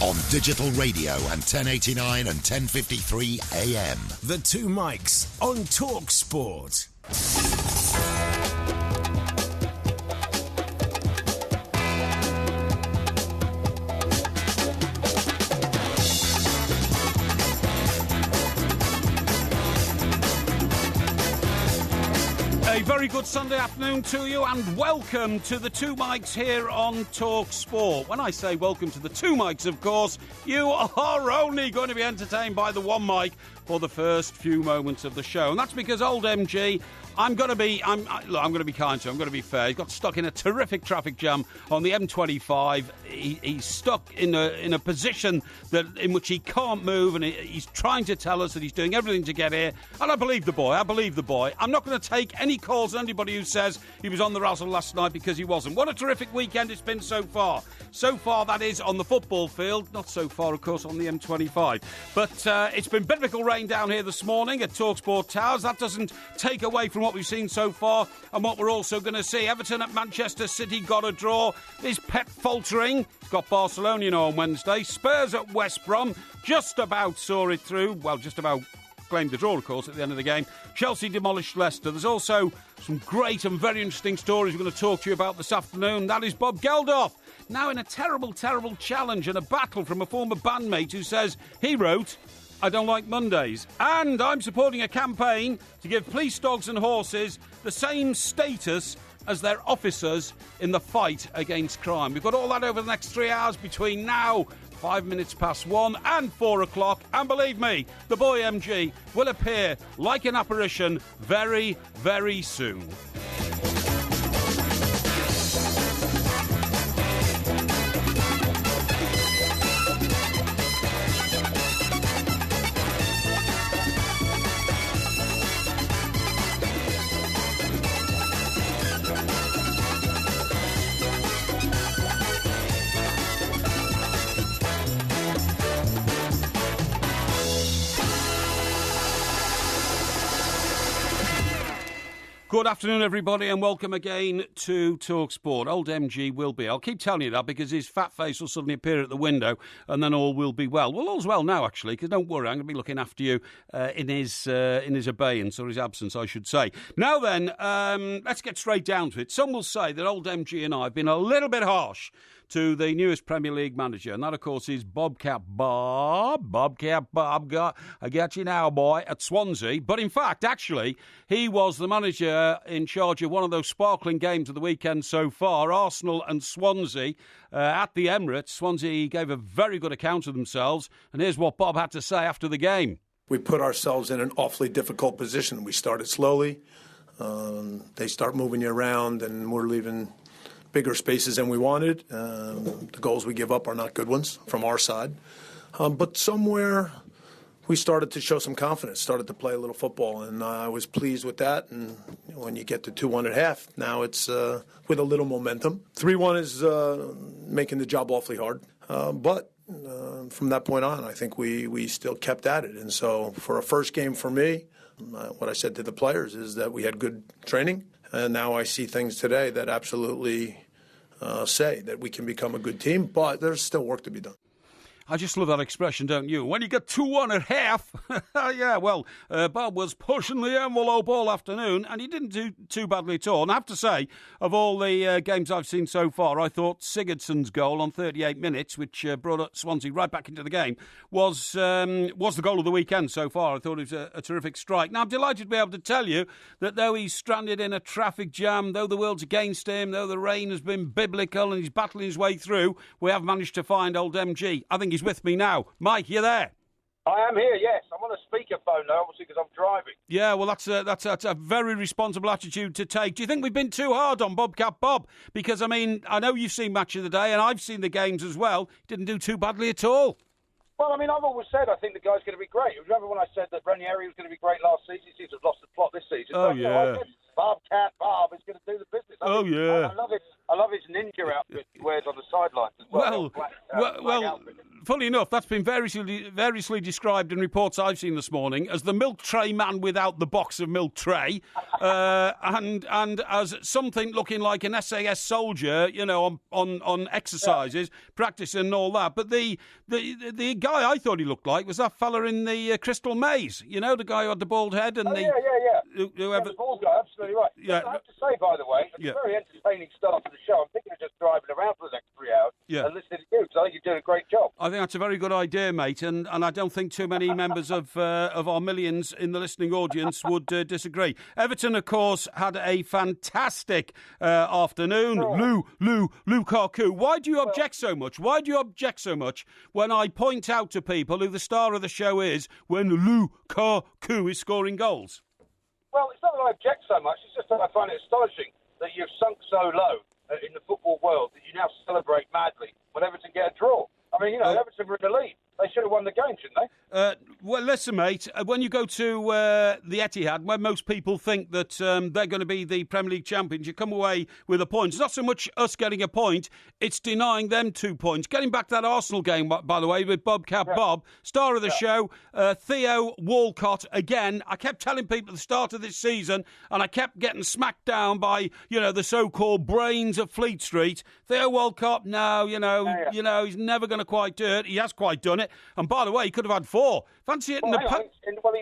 On digital radio and 1089 and 1053 AM. The Two Mics on talkSPORT. A very good Sunday afternoon to you and welcome to the Two Mics here on talkSPORT. When I say welcome to the Two Mics, of course, you are only going to be entertained by the one mic for the first few moments of the show. And that's because old MG, I'm going to be kind to him, I'm going to be fair. He's got stuck in a terrific traffic jam on the M25. He's stuck in a position in which he can't move, and he's trying to tell us that he's doing everything to get here. And I believe the boy. I'm not going to take any calls on anybody who says he was on the razzle last night, because he wasn't. What a terrific weekend it's been so far. So far, that is, on the football field. Not so far, of course, on the M25. But it's been biblical rain down here this morning at talkSPORT Towers. That doesn't take away from what we've seen so far and what we're also going to see. Everton at Manchester City got a draw. Is Pep faltering? He's got Barcelona on Wednesday. Spurs at West Brom just about saw it through. Well, just about claimed the draw, of course, at the end of the game. Chelsea demolished Leicester. There's also some great and very interesting stories we're going to talk to you about this afternoon. That is Bob Geldof, now in a terrible, terrible challenge and a battle from a former bandmate who says he wrote, "I don't like Mondays." And I'm supporting a campaign to give police dogs and horses the same status as their officers in the fight against crime. We've got all that over the next 3 hours between now, 5 minutes past 1 and 4 o'clock. And believe me, the boy MG will appear like an apparition very, very soon. Good afternoon, everybody, and welcome again to talkSPORT. Old MG will be. I'll keep telling you that because his fat face will suddenly appear at the window and then all will be well. Well, all's well now, actually, because don't worry, I'm going to be looking after you in his abeyance, or his absence, I should say. Now then, let's get straight down to it. Some will say that old MG and I have been a little bit harsh to the newest Premier League manager, and that, of course, is Bobcat Bob. I got you now, boy, at Swansea. But in fact, actually, he was the manager in charge of one of those sparkling games of the weekend so far, Arsenal and Swansea at the Emirates. Swansea gave a very good account of themselves, and here's what Bob had to say after the game. We put ourselves in an awfully difficult position. We started slowly. They start moving you around, and we're leaving bigger spaces than we wanted. The goals we give up are not good ones from our side. But somewhere we started to show some confidence, started to play a little football, and I was pleased with that. And when you get to 2-1 at half, now it's with a little momentum. 3-1 is making the job awfully hard. But from that point on, I think we still kept at it. And so for a first game for me, what I said to the players is that we had good training. And now I see things today that absolutely say that we can become a good team, but there's still work to be done. I just love that expression, don't you? When you get 2-1 at half, yeah, well, Bob was pushing the envelope all afternoon, and he didn't do too badly at all. And I have to say, of all the games I've seen so far, I thought Sigurdsson's goal on 38 minutes, which brought Swansea right back into the game, was the goal of the weekend so far. I thought it was a terrific strike. Now, I'm delighted to be able to tell you that though he's stranded in a traffic jam, though the world's against him, though the rain has been biblical and he's battling his way through, we have managed to find old MG. I think he's with me now. Mike, you there? I am here, yes. I'm on a speakerphone now, obviously, because I'm driving. Yeah, well, that's a very responsible attitude to take. Do you think we've been too hard on Bobcat Bob? Because, I mean, I know you've seen Match of the Day, and I've seen the games as well. He didn't do too badly at all. Well, I mean, I've always said I think the guy's going to be great. Remember when I said that Ranieri was going to be great last season? He seems to have lost the plot this season. Oh, but, yeah. Bobcat Bob is going to do the business. Yeah. I love his ninja outfit he wears on the sidelines as well. Well, funny enough, that's been variously described in reports I've seen this morning as the milk tray man without the box of milk tray, and as something looking like an SAS soldier, on exercises, practicing and all that. But the guy I thought he looked like was that fella in the Crystal Maze. The guy who had the bald head and the bald guy, absolutely right. Yeah. I have to say, by the way, it's a very entertaining start to the show. I'm thinking of just driving around for the next 3 hours and listening to you, because I think you're doing a great job. I think that's a very good idea, mate, and I don't think too many members of our millions in the listening audience would disagree. Everton, of course, had a fantastic afternoon. Lukaku. Why do you object so much? Why do you object so much when I point out to people who the star of the show is when Lukaku is scoring goals? Well, it's not that I object so much. It's just that I find it astonishing that you've sunk so low in the football world that you now celebrate madly when Everton get a draw. I mean, Everton were in the lead. They should have won the game, shouldn't they? Well, listen, mate, when you go to the Etihad, where most people think that they're going to be the Premier League champions, you come away with a point. It's not so much us getting a point, it's denying them 2 points. Getting back to that Arsenal game, by the way, with Bobcat Bob, star of the show, Theo Walcott, again. I kept telling people at the start of this season, and I kept getting smacked down by, the so-called brains of Fleet Street. Theo Walcott, he's never going to quite do it. He has quite done it. And by the way, he could have had 4. Fancy it in the...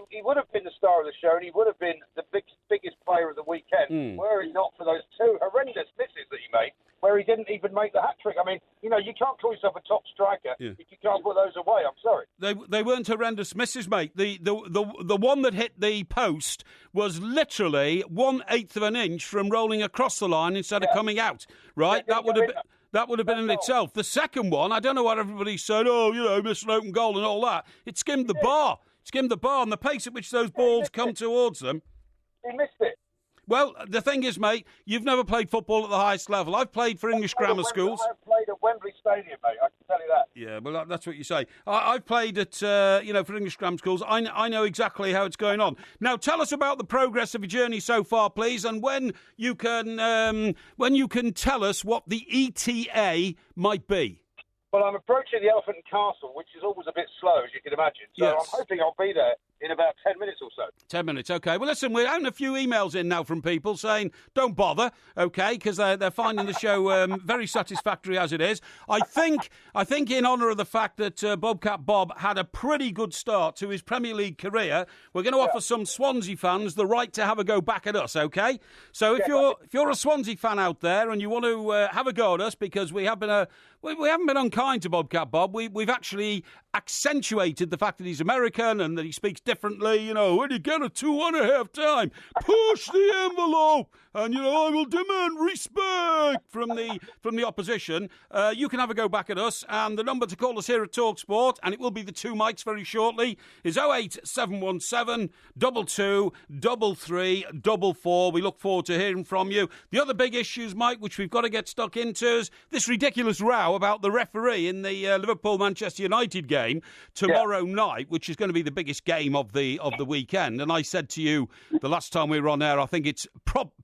he would have been the star of the show, and he would have been the biggest player of the weekend, were it not for those 2 horrendous misses that he made, where he didn't even make the hat-trick. I mean, you can't call yourself a top striker if you can't put those away. I'm sorry. They weren't horrendous misses, mate. The one that hit the post was literally 1/8 of an inch from rolling across the line instead of coming out, right? That would have been in itself. The second one, I don't know what everybody said, missed an open goal and all that. It skimmed the bar. Skimmed the bar, and the pace at which those balls come towards them. He missed it. Well, the thing is, mate, you've never played football at the highest level. I've played for English grammar schools. I've played at Wembley Stadium, mate. I can tell you that. Yeah, well, that's what you say. I've played at, for English grammar schools. I know exactly how it's going on. Now, tell us about the progress of your journey so far, please, and when you can tell us what the ETA might be. Well, I'm approaching the Elephant and Castle, which is always a bit slow, as you can imagine. So I'm hoping I'll be there in about 10 minutes or so. 10 minutes, OK. Well, listen, we're having a few emails in now from people saying, don't bother, OK, because they're finding the show very satisfactory as it is. I think in honour of the fact that Bobcat Bob had a pretty good start to his Premier League career, we're going to offer some Swansea fans the right to have a go back at us, OK? So if you're a Swansea fan out there and you want to have a go at us, because we haven't been unkind to Bobcat Bob. We've actually accentuated the fact that he's American and that he speaks differently. When you get a 2-1 at half time, push the envelope, and I will demand respect from the opposition. You can have a go back at us, and the number to call us here at talkSPORT, and it will be the 2 mics very shortly, is 08717 22 33 44. We look forward to hearing from you. The other big issues, Mike, which we've got to get stuck into, is this ridiculous row about the referee in the Liverpool-Manchester United game tomorrow night, which is going to be the biggest game of the weekend. And I said to you the last time we were on air, I think it's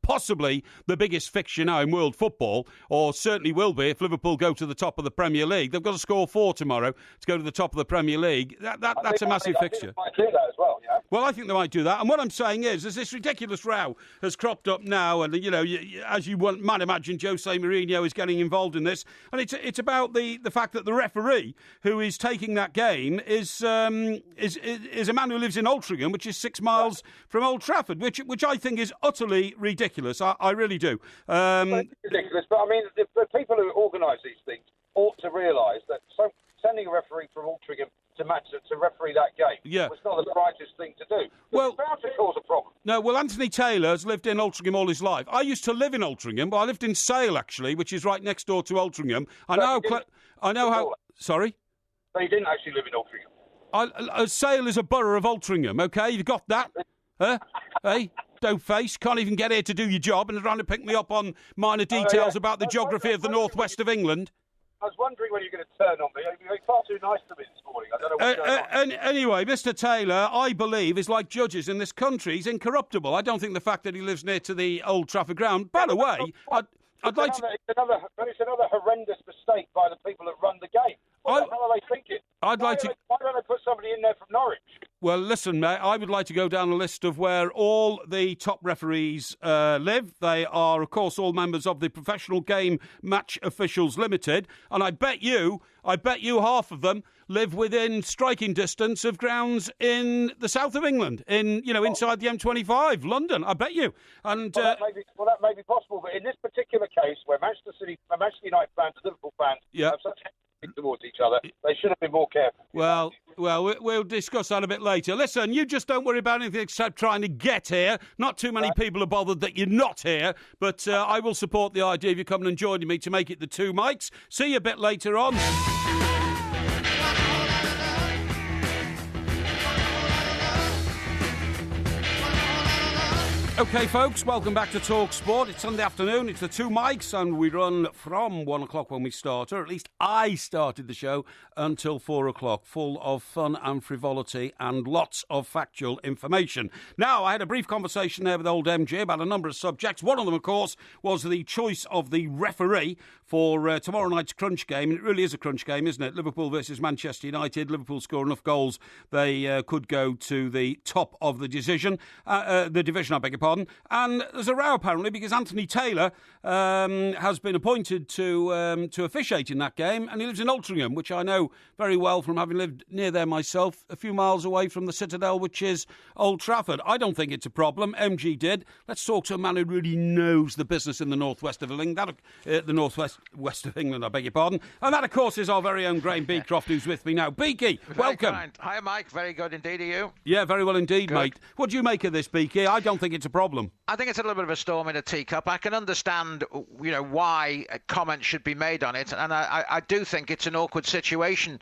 possibly the biggest fixture now in world football, or certainly will be if Liverpool go to the top of the Premier League. They've got to score 4 tomorrow to go to the top of the Premier League. That's a massive fixture. I think they might do that as well, yeah. Well, I think they might do that. And what I'm saying is this ridiculous row has cropped up now, and as you might imagine, Jose Mourinho is getting involved in this, and it's about the fact that the referee who is taking that game is a man who lives in Altrincham, which is 6 miles from Old Trafford, which I think is utterly ridiculous. I really do. It's ridiculous, but I mean, the people who organise these things ought to realise that sending a referee from Altrincham to referee that game was not the brightest thing to do. Well, it's bound to cause a problem. No, well, Anthony Taylor has lived in Altrincham all his life. I used to live in Altrincham, but I lived in Sale, actually, which is right next door to Altrincham. I know how... Sorry? No, you didn't actually live in Altrincham. Sale is a borough of Altrincham, OK? You've got that? Huh? Hey? Dope-face, can't even get here to do your job and trying to pick me up on minor details about the geography of the northwest of England. I was wondering when you were going to turn on me. You're far too nice to me this morning. I don't know Anyway, Mr. Taylor, I believe, is like judges in this country. He's incorruptible. I don't think the fact that he lives near to the Old Trafford ground. By the way, I'd like to. It's another horrendous mistake by the people that run the game. What the hell are they thinking? Why don't they put somebody in there from Norwich? Well, listen, mate, I would like to go down a list of where all the top referees live. They are, of course, all members of the Professional Game Match Officials Limited, and I bet you half of them live within striking distance of grounds in the south of England, inside the M25, London. I bet you. And that may be possible, but in this particular case, where Manchester United fans and Liverpool fans have such hate towards each other, they should have been more careful. Well, we'll discuss that a bit later. Listen, you just don't worry about anything except trying to get here. Not too many people are bothered that you're not here, but I will support the idea of you coming and joining me to make it the two mics. See you a bit later on. OK, folks, welcome back to talkSPORT. It's Sunday afternoon, it's the two mics, and we run from 1 o'clock when we start, or at least I started the show, until 4 o'clock, full of fun and frivolity and lots of factual information. Now, I had a brief conversation there with old MJ about a number of subjects. One of them, of course, was the choice of the referee for tomorrow night's crunch game. And it really is a crunch game, isn't it? Liverpool versus Manchester United. Liverpool score enough goals, they could go to the top of the division, I beg your pardon. And there's a row apparently because Anthony Taylor has been appointed to officiate in that game, and he lives in Altrincham, which I know very well from having lived near there myself, a few miles away from the Citadel, which is Old Trafford. I don't think it's a problem. MG did. Let's talk to a man who really knows the business in the northwest of England. West of England, I beg your pardon. And that, of course, is our very own Graham Beecroft, who's with me now. Beaky, welcome. Kind. Hi, Mike. Very good indeed. Are you? Yeah, very well indeed, good. Mate. What do you make of this, Beaky? I don't think it's a problem. I think it's a little bit of a storm in a teacup. I can understand, why comments should be made on it, and I do think it's an awkward situation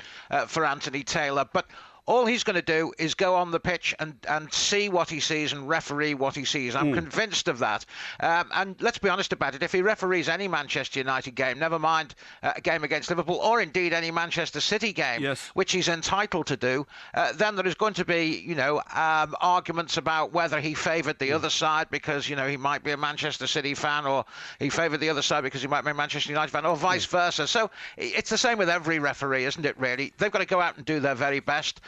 for Anthony Taylor, but all he's going to do is go on the pitch and see what he sees and referee what he sees. I'm convinced of that. And let's be honest about it. If he referees any Manchester United game, never mind a game against Liverpool, or indeed any Manchester City game, which he's entitled to do, then there is going to be, arguments about whether he favoured the other side because, he might be a Manchester City fan, or he favoured the other side because he might be a Manchester United fan, or vice versa. So it's the same with every referee, isn't it, really? They've got to go out and do their very best.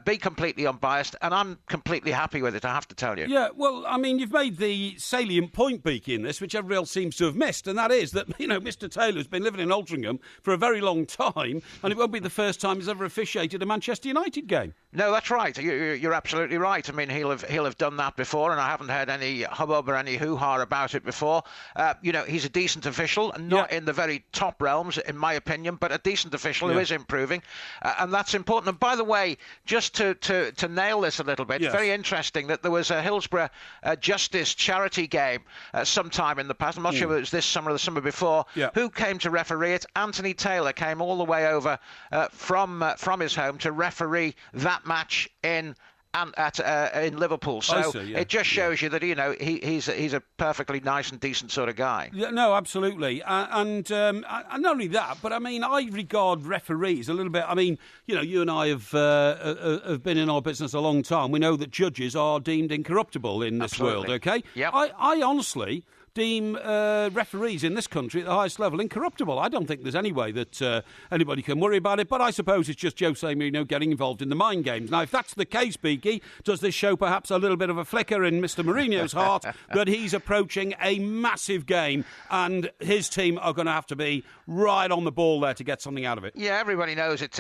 Be completely unbiased, and I'm completely happy with it, I have to tell you. Yeah, well, I mean, you've made the salient point, Beaky, in this, which everybody else seems to have missed, and that is that, Mr. Taylor's been living in Altrincham for a very long time, and it won't be the first time he's ever officiated a Manchester United game. No, that's right. You're absolutely right. I mean, he'll have done that before, and I haven't heard any hubbub or any hoo-ha about it before. He's a decent official, not in the very top realms, in my opinion, but a decent official who is improving, and that's important. And by the way, just to nail this a little bit, very interesting that there was a Hillsborough Justice charity game sometime in the past. I'm not sure if it was this summer or the summer before. Who came to referee it? Anthony Taylor came all the way over from his home to referee that match in Liverpool. So it just shows you that he's a perfectly nice and decent sort of guy. Yeah, no, absolutely, and not only that, but I mean, I regard referees a little bit. I mean, you and I have been in our business a long time. We know that judges are deemed incorruptible in this world. Okay, I honestly deem referees in this country at the highest level incorruptible. I don't think there's any way that anybody can worry about it, but I suppose it's just Jose Mourinho getting involved in the mind games. Now, if that's the case, Beaky, does this show perhaps a little bit of a flicker in Mr. Mourinho's heart that he's approaching a massive game and his team are going to have to be right on the ball there to get something out of it? Yeah, everybody knows it's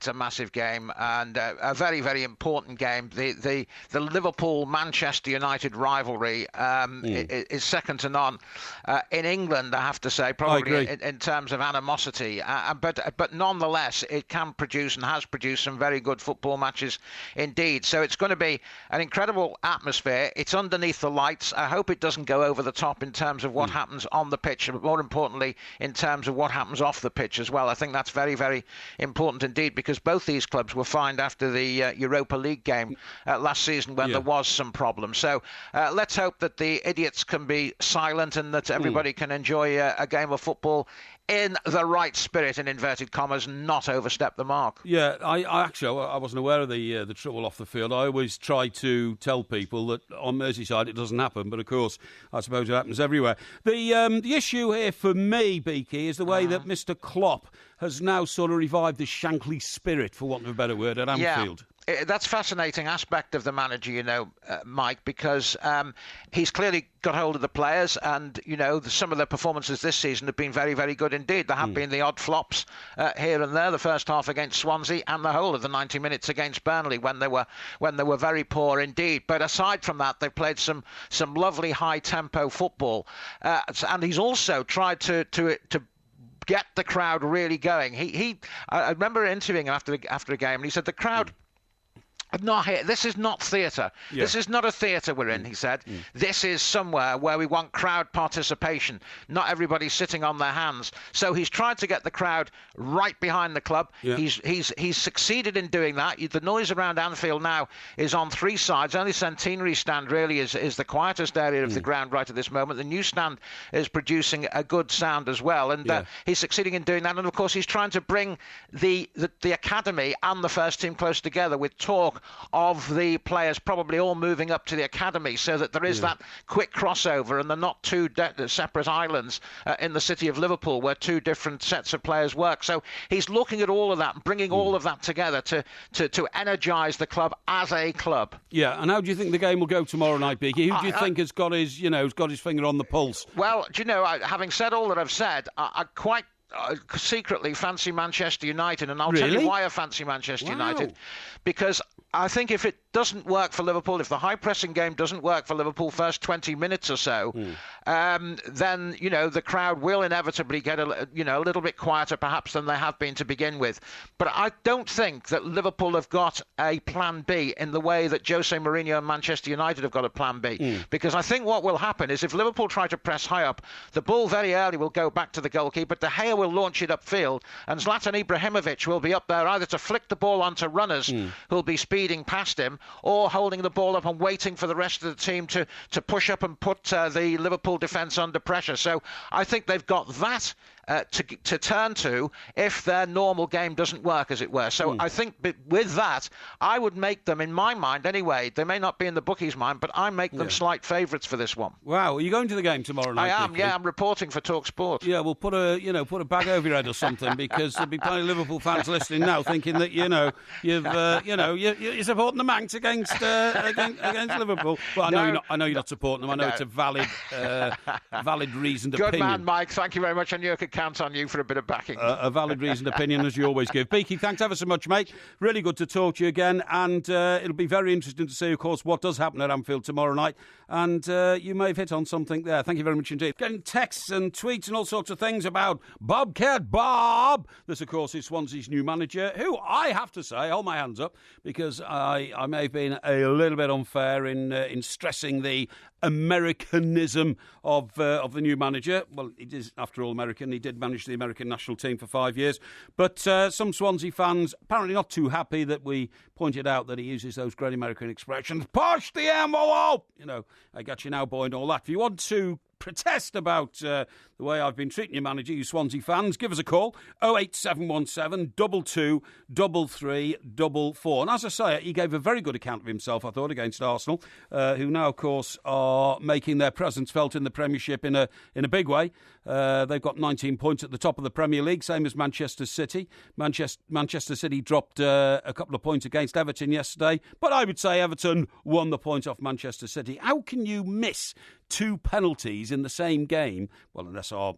a massive game and a very, very important game. The Liverpool-Manchester United rivalry is second to none in England, I have to say, probably in terms of animosity. But nonetheless, it can produce and has produced some very good football matches indeed. So it's going to be an incredible atmosphere. It's underneath the lights. I hope it doesn't go over the top in terms of what happens on the pitch, but more importantly, in terms of what happens off the pitch as well. I think that's very, very important indeed, because both these clubs were fined after the Europa League game last season when there was some problems. So let's hope that the idiots can be silent and that everybody can enjoy a game of football in the right spirit, in inverted commas, not overstep the mark. Yeah, I wasn't aware of the trouble off the field. I always try to tell people that on Merseyside it doesn't happen, but of course I suppose it happens everywhere. The issue here for me, Beaky, is the way that Mr. Klopp has now sort of revived the Shankly spirit, for want of a better word, at Anfield. Yeah, that's a fascinating aspect of the manager, Mike, because he's clearly got hold of the players, and, some of their performances this season have been very, very good indeed. There have been the odd flops here and there, the first half against Swansea and the whole of the 90 minutes against Burnley when they were very poor indeed. But aside from that, they've played some lovely high-tempo football. And he's also tried to get the crowd really going. I remember interviewing him after a game, and he said the crowd... Not here. This is not theatre. Yeah. This is not a theatre we're in, he said. This is somewhere where we want crowd participation, not everybody sitting on their hands. So he's tried to get the crowd right behind the club. Yeah. He's succeeded in doing that. The noise around Anfield now is on three sides. Only Centenary stand really is the quietest area of the ground right at this moment. The new stand is producing a good sound as well, and he's succeeding in doing that. And of course, he's trying to bring the academy and the first team close together with talk of the players probably all moving up to the academy, so that there is that quick crossover and they're not two separate islands in the city of Liverpool where two different sets of players work. So he's looking at all of that and bringing all of that together to energise the club as a club. Yeah, and how do you think the game will go tomorrow night, Beaky? Who do you think has got his finger on the pulse? Well, do you know, having said all that I've said, I quite secretly fancy Manchester United, and I'll tell you why I fancy Manchester United. Because I think if it doesn't work for Liverpool, if the high-pressing game doesn't work for Liverpool first 20 minutes or so, then, the crowd will inevitably get a little bit quieter perhaps than they have been to begin with. But I don't think that Liverpool have got a plan B in the way that Jose Mourinho and Manchester United have got a plan B. Because I think what will happen is if Liverpool try to press high up, the ball very early will go back to the goalkeeper, De Gea will launch it upfield, and Zlatan Ibrahimovic will be up there either to flick the ball onto runners who'll be speeding past him, or holding the ball up and waiting for the rest of the team to push up and put the Liverpool defence under pressure. So I think they've got that to turn to if their normal game doesn't work, as it were. So I think with that, I would make them, in my mind anyway, they may not be in the bookies' mind, but I make them slight favourites for this one. Wow, are you going to the game tomorrow night? I am, yeah, I'm reporting for talkSPORT. Yeah, we'll put a bag over your head or something, because there'll be plenty of Liverpool fans listening now thinking that, you're supporting the Manx against Liverpool. Well, I know you're not supporting them. I know it's a valid reasoned opinion. Good man, Mike. Thank you very much, and you can count on you for a bit of backing. A valid reasoned opinion, as you always give. Beaky, thanks ever so much, mate. Really good to talk to you again, and it'll be very interesting to see, of course, what does happen at Anfield tomorrow night, and you may have hit on something there. Thank you very much indeed. Getting texts and tweets and all sorts of things about Bobcat Bob. This, of course, is Swansea's new manager, who I have to say, hold my hands up, because I may have been a little bit unfair in stressing the Americanism of the new manager. Well, he is, after all, American. He did manage the American national team for 5 years. But some Swansea fans apparently not too happy that we pointed out that he uses those great American expressions. Push the envelope! I got you now, boy, and all that. If you want to protest about the way I've been treating your manager, you Swansea fans, give us a call, 08717 22 33 44. And as I say, he gave a very good account of himself, I thought, against Arsenal, who now, of course, are making their presence felt in the Premiership in a big way. They've got 19 points at the top of the Premier League, same as Manchester City. Manchester City dropped a couple of points against Everton yesterday, but I would say Everton won the point off Manchester City. How can you miss two penalties in the same game? Well, unless our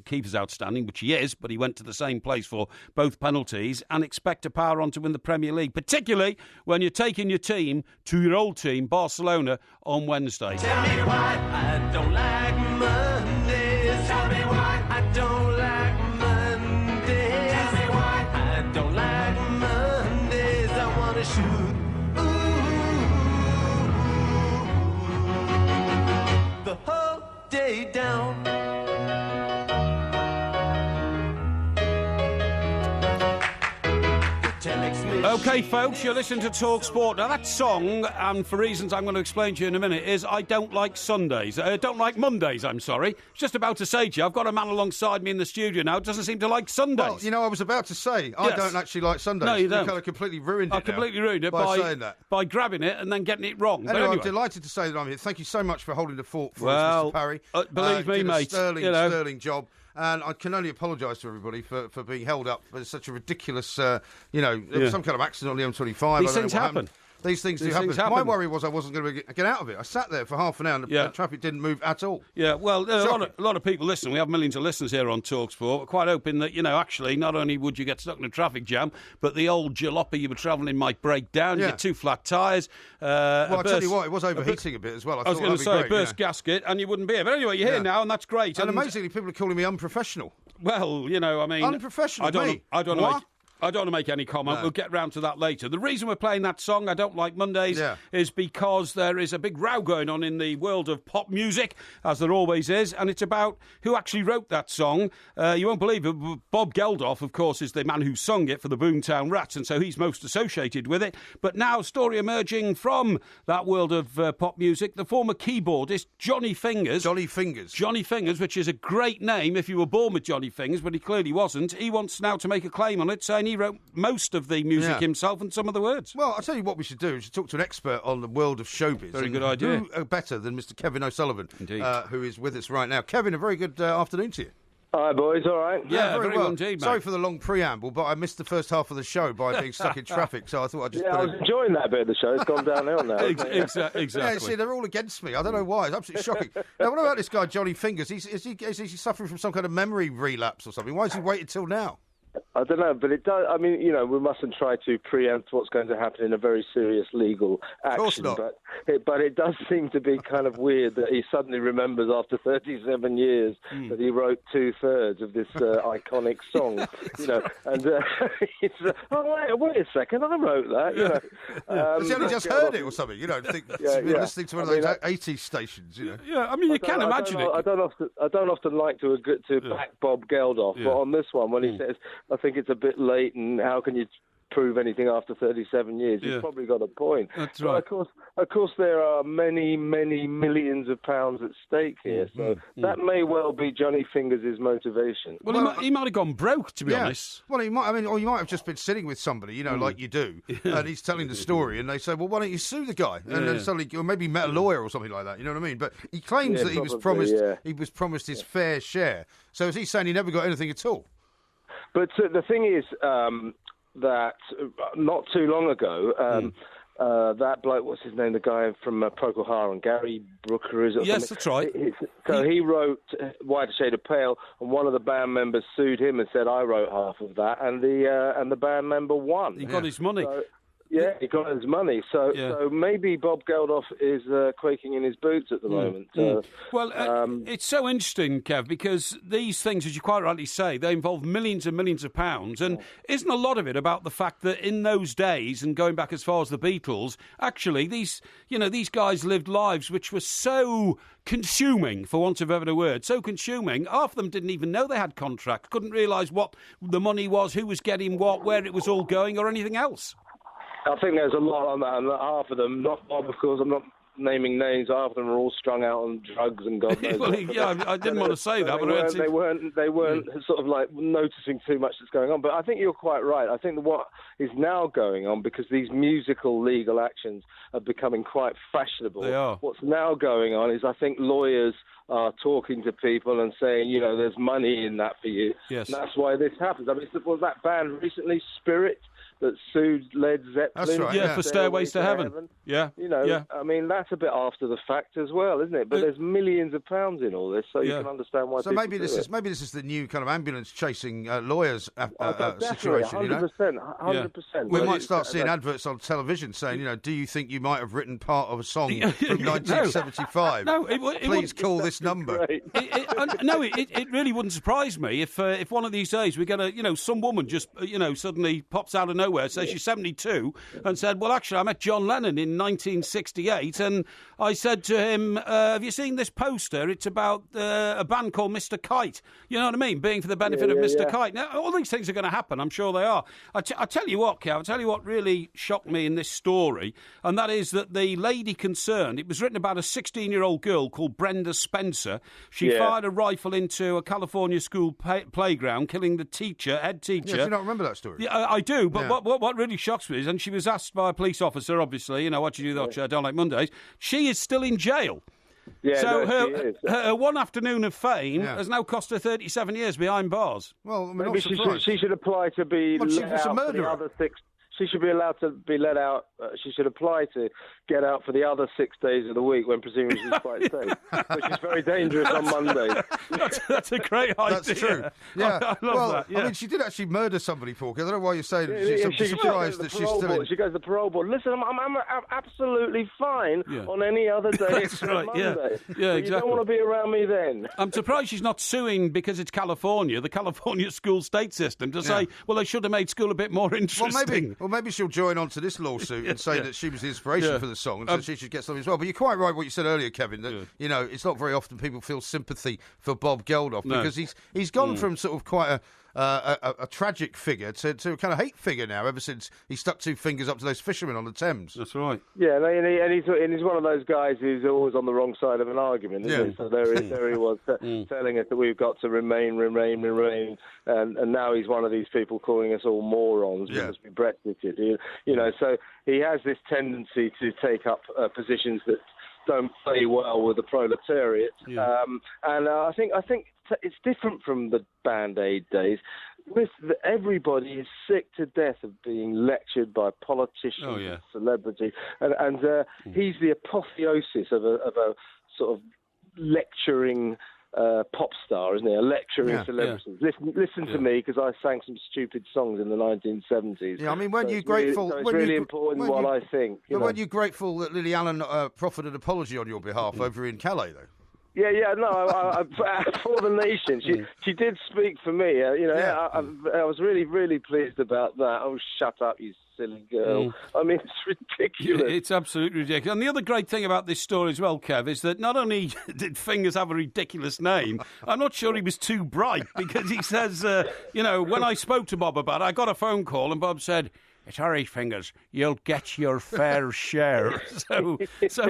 keeper's outstanding, which he is, but he went to the same place for both penalties, and expect to power on to win the Premier League, particularly when you're taking your team to your old team, Barcelona, on Wednesday. Tell me why I don't like Mondays. Tell me why I don't like Mondays. Tell me why I don't like Mondays. I want to shoot. The whole day down. OK, folks, you're listening to talkSPORT. Now, that song, and for reasons I'm going to explain to you in a minute, is I Don't Like Sundays. Don't like Mondays, I'm sorry. I was just about to say to you, I've got a man alongside me in the studio now who doesn't seem to like Sundays. Well, I was about to say, I don't actually like Sundays. No, you don't. You kind of completely ruined it I completely ruined it by saying that. By grabbing it and then getting it wrong. Anyway, but I'm delighted to say that I'm here. Thank you so much for holding the fort for us, Mr. Parry. Believe me, did a mate. sterling job. And I can only apologise to everybody for being held up for such a ridiculous, there was some kind of accident on the M25. These things happen. These things do happen. My worry was I wasn't going to get out of it. I sat there for half an hour and the traffic didn't move at all. Yeah, well, a lot of people listen. We have millions of listeners here on talkSPORT. We're quite hoping that, actually, not only would you get stuck in a traffic jam, but the old jalopy you were travelling might break down. You get 2 flat tyres. I'll tell you what, it was overheating a bit as well. I was going to say, burst gasket, and you wouldn't be here. But anyway, you're here now, and that's great. And amazingly, people are calling me unprofessional. Well, Unprofessional, I don't know. I don't want to make any comment. No. We'll get round to that later. The reason we're playing that song, I Don't Like Mondays, is because there is a big row going on in the world of pop music, as there always is, and it's about who actually wrote that song. You won't believe it. Bob Geldof, of course, is the man who sung it for the Boomtown Rats, and so he's most associated with it. But now, a story emerging from that world of pop music, the former keyboardist Johnny Fingers. Johnny Fingers, which is a great name if you were born with Johnny Fingers, but he clearly wasn't. He wants now to make a claim on it, saying he wrote most of the music himself and some of the words. Well, I'll tell you what we should do. We should talk to an expert on the world of showbiz. Very good idea. Who better than Mr. Kevin O'Sullivan, indeed, who is with us right now. Kevin, a very good afternoon to you. Hi, boys. All right? Yeah, very well indeed, mate. Sorry for the long preamble, but I missed the first half of the show by being stuck in traffic, so I thought I'd just I was enjoying that bit of the show. It's gone downhill now. Exactly. Yeah, see, they're all against me. I don't know why. It's absolutely shocking. Now, what about this guy, Johnny Fingers? Is he suffering from some kind of memory relapse or something? Why has he waited till now? I don't know, but it does. I mean, we mustn't try to preempt what's going to happen in a very serious legal action. Of course not. But it does seem to be kind of weird that he suddenly remembers after 37 years that he wrote 2/3 of this iconic song. And it's wait a second, I wrote that. Has he only just heard it or something? Listening to one of those 80s stations. Yeah, I mean, you can imagine it. I don't often like to back Bob Geldof, but on this one, when he says, I think it's a bit late, and how can you prove anything after 37 years? He's probably got a point. That's right. Of course, there are many, many millions of pounds at stake here, so that may well be Johnny Fingers' motivation. Well, he might have gone broke, to be honest. Well, he might. I mean, or you might have just been sitting with somebody, like you do, and he's telling the story, and they say, "Well, why don't you sue the guy?" And then suddenly, or maybe he met a lawyer or something like that. You know what I mean? But he claims that he was promised his fair share. So is he saying he never got anything at all? But the thing is that not too long ago, that bloke, what's his name, the guy from Procol Harum, Gary Brooker, is it? Yes, that's right. So he wrote White Shade of Pale, and one of the band members sued him and said, I wrote half of that, and the band member won. He got his money. Yeah, he got his money. So maybe Bob Geldof is quaking in his boots at the moment. Well, it's so interesting, Kev, because these things, as you quite rightly say, they involve millions and millions of pounds. And isn't a lot of it about the fact that in those days, and going back as far as the Beatles, actually these guys lived lives which were so consuming, for want of a better word, so consuming. Half of them didn't even know they had contracts, couldn't realise what the money was, who was getting what, where it was all going, or anything else. I think there's a lot on that, and half of them, not Bob, of course, I'm not naming names, half of them are all strung out on drugs and God knows well, I didn't want to say that, but they weren't sort of like noticing too much that's going on. But I think you're quite right. I think that what is now going on, because these musical legal actions are becoming quite fashionable, they are. What's now going on is I think lawyers are talking to people and saying, there's money in that for you. Yes. And that's why this happens. I mean, was that band recently, Spirit, that sued Led Zeppelin? That's right, for Stairways to Heaven. Yeah. I mean, that's a bit after the fact as well, isn't it? But there's millions of pounds in all this, so you can understand why. So maybe this is the new kind of ambulance chasing lawyers situation. 100%. We might start seeing adverts on television saying, do you think you might have written part of a song from 1975? No, please call this number. It really wouldn't surprise me if one of these days we get some woman just suddenly pops out of nowhere nowhere, says she's 72, and said, well, actually, I met John Lennon in 1968, and I said to him, have you seen this poster? It's about a band called Mr. Kite. You know what I mean? Being for the benefit of Mr. Kite. Now, all these things are going to happen. I'm sure they are. I tell you what, Kev, I'll tell you what really shocked me in this story, and that is that the lady concerned, it was written about a 16-year-old girl called Brenda Spencer. She fired a rifle into a California school playground, killing the head teacher. Yeah, do you not remember that story? Yeah, I do, but what really shocks me is, and she was asked by a police officer, obviously, you know, what you do that I don't like Mondays, she is still in jail. Yeah, so no, her one afternoon of fame has now cost her 37 years behind bars. Well, I'm maybe she should apply to be let out for the other 6. She should be allowed to be let out. She should apply to get out for the other 6 days of the week when presumably she's quite safe, which is very dangerous on Mondays. That's a great idea. That's true. Yeah. I love that. Yeah. I mean, she did actually murder somebody, Falk. I don't know why you're saying she's surprised that she's still in. She goes to the parole board. Listen, I'm absolutely fine on any other day except Monday. Yeah, exactly. You don't want to be around me then. I'm surprised she's not suing because it's California, the California school state system, to say, well, they should have made school a bit more interesting. Well, maybe she'll join on to this lawsuit and say that she was the inspiration for the song, and so she should get something as well. But you're quite right what you said earlier, Kevin, that you know it's not very often people feel sympathy for Bob Geldof because he's gone from sort of quite a tragic figure to a kind of hate figure now. Ever since he stuck 2 fingers up to those fishermen on the Thames. That's right. Yeah, and he's one of those guys who's always on the wrong side of an argument. Isn't he? So there he was telling us that we've got to remain, and now he's one of these people calling us all morons because we Brexited. You know, so he has this tendency to take up positions that don't play well with the proletariat. Yeah. I think it's different from the Band-Aid days. Everybody is sick to death of being lectured by politicians and celebrities, and he's the apotheosis of a sort of lecturing pop star, isn't he? A lecturing celebrities. Listen to me because I sang some stupid songs in the 1970s. Yeah, I mean, weren't you grateful? It's really important what I think. But weren't you grateful that Lily Allen proffered an apology on your behalf over in Calais, though? Yeah, no, I for the nation. She did speak for me. I was really, really pleased about that. Oh, shut up, you silly girl. I mean, it's ridiculous. It's absolutely ridiculous. And the other great thing about this story as well, Kev, is that not only did Fingers have a ridiculous name, I'm not sure he was too bright, because he says, when I spoke to Bob about it, I got a phone call and Bob said, "It's all right, Fingers. You'll get your fair share." So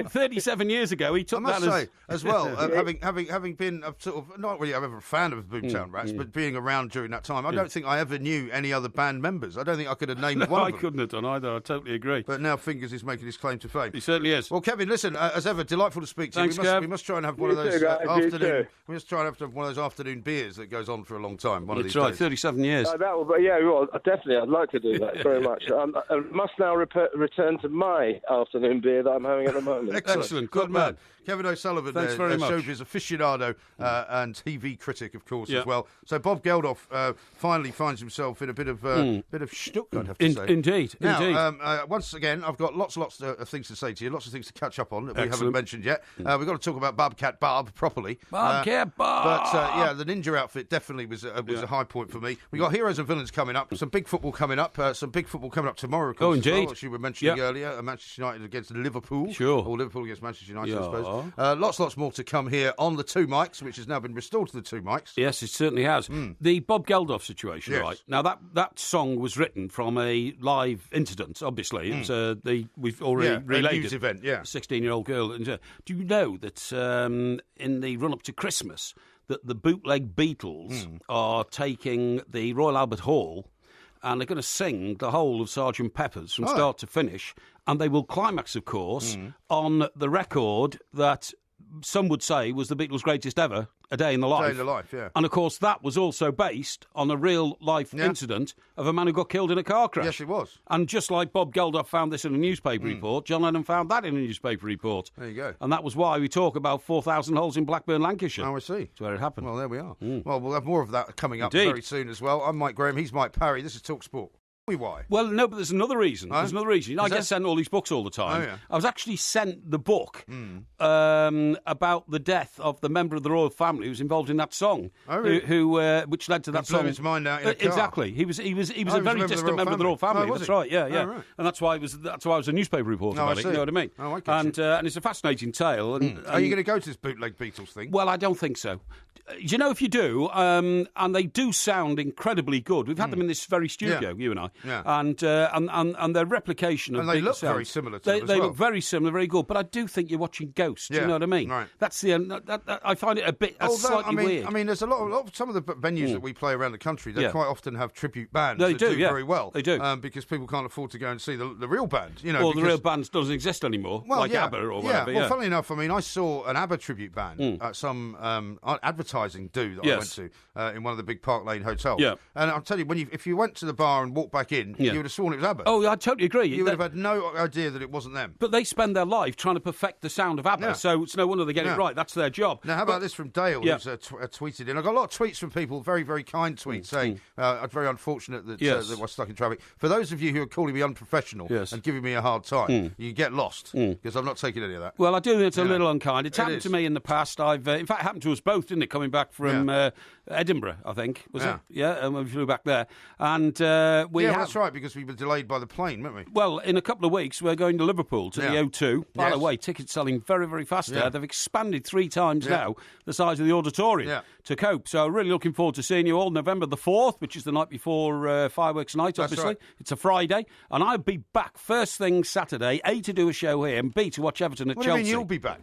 37 years ago, he took that say, as well. Having been sort of not really ever a fan of Boomtown Rats, but being around during that time, I don't think I ever knew any other band members. I don't think I could have named one of them. I couldn't have done either. I totally agree. But now Fingers is making his claim to fame. He certainly is. Well, Kevin, listen, as ever, delightful to speak to you. Thanks, we must try and have one of those afternoon. We must try and have one of those afternoon beers that goes on for a long time. One of these days. 37 years. Definitely, I'd like to do that very much. Must now return to my afternoon beer that I'm having at the moment. Excellent. Good man. Kevin O'Sullivan, thanks very much. showbiz aficionado and TV critic, of course, as well. So Bob Geldof finally finds himself in a bit of shtuck, I'd have to say. Indeed. Now, once again, I've got lots of things to say to you, lots of things to catch up on that we haven't mentioned yet. We've got to talk about Bobcat Bob properly. Bobcat Bob! But, the ninja outfit definitely was a high point for me. We got Heroes and Villains coming up, some big football coming up, tomorrow. Oh, indeed. Well, which you were mentioning earlier, Manchester United against Liverpool. Sure. Or Liverpool against Manchester United, I suppose. Lots more to come here on the Two Mics, which has now been restored to the Two Mics. Yes, it certainly has. The Bob Geldof situation, right? Now, that song was written from a live incident, obviously. It's we've already relayed a news event, 16-year-old girl. Do you know that in the run-up to Christmas, that the bootleg Beatles are taking the Royal Albert Hall and they're going to sing the whole of Sgt. Pepper's from start to finish, and they will climax, of course, on the record that some would say was the Beatles' greatest ever, A Day in the Life. A Day in the Life, yeah. And, of course, that was also based on a real-life incident of a man who got killed in a car crash. Yes, it was. And just like Bob Geldof found this in a newspaper report, John Lennon found that in a newspaper report. There you go. And that was why we talk about 4,000 holes in Blackburn, Lancashire. Oh, I see. That's where it happened. Well, there we are. Well, we'll have more of that coming up very soon as well. I'm Mike Graham. He's Mike Parry. This is talkSPORT. me why. Well, no, but there's another reason. There's another reason. I get sent all these books all the time. Oh, yeah. I was actually sent the book about the death of the member of the royal family who was involved in that song, which led to that song. Blew his mind out in a car. Exactly. He was a very distant member of the royal family. Oh, that's right. Yeah, yeah. Oh, right. And that's why I was a newspaper reporter about it. You know what I mean? Oh, I get you. And it's a fascinating tale. And, Are you going to go to this bootleg Beatles thing? Well, I don't think so. You know, if you do, and they do sound incredibly good. We've had them in this very studio, you and I, and their replication of and they Beatles look sounds, very similar to they, them as they well. look very similar, very good. But I do think you're watching Ghost. Yeah. You know what I mean? Right. That's the I find it a bit slightly weird. I mean, there's a lot of some of the venues that we play around the country. They quite often have tribute bands. They that do very well. They do because people can't afford to go and see the real band. You know, well, the real band doesn't exist anymore, like ABBA or whatever. Well, funnily enough, I mean, I saw an ABBA tribute band at some advertising do that I went to in one of the big Park Lane hotels. Yeah. And I'll tell you, if you went to the bar and walked back in, you would have sworn it was ABBA. Oh, I totally agree. You would have had no idea that it wasn't them. But they spend their life trying to perfect the sound of ABBA, so it's no wonder they get it right. That's their job. Now, how about this from Dale, who's tweeted in? I got a lot of tweets from people, very, very kind tweets, saying, I'm very unfortunate that we're stuck in traffic. For those of you who are calling me unprofessional and giving me a hard time, you get lost, because I'm not taking any of that. Well, I do think it's a little unkind. It's happened to me in the past. In fact, it happened to us both, didn't it, coming back from Edinburgh, I think, was it? Yeah, and we flew back there. And that's right, because we were delayed by the plane, weren't we? Well, in a couple of weeks, we're going to Liverpool to the O2. By the way, tickets selling very, very fast there. They've expanded 3 times now the size of the auditorium to cope. So really looking forward to seeing you all November the 4th, which is the night before fireworks night, obviously. Right. It's a Friday. And I'll be back first thing Saturday, A, to do a show here, and B, to watch Everton at Chelsea. What do you mean you'll be back?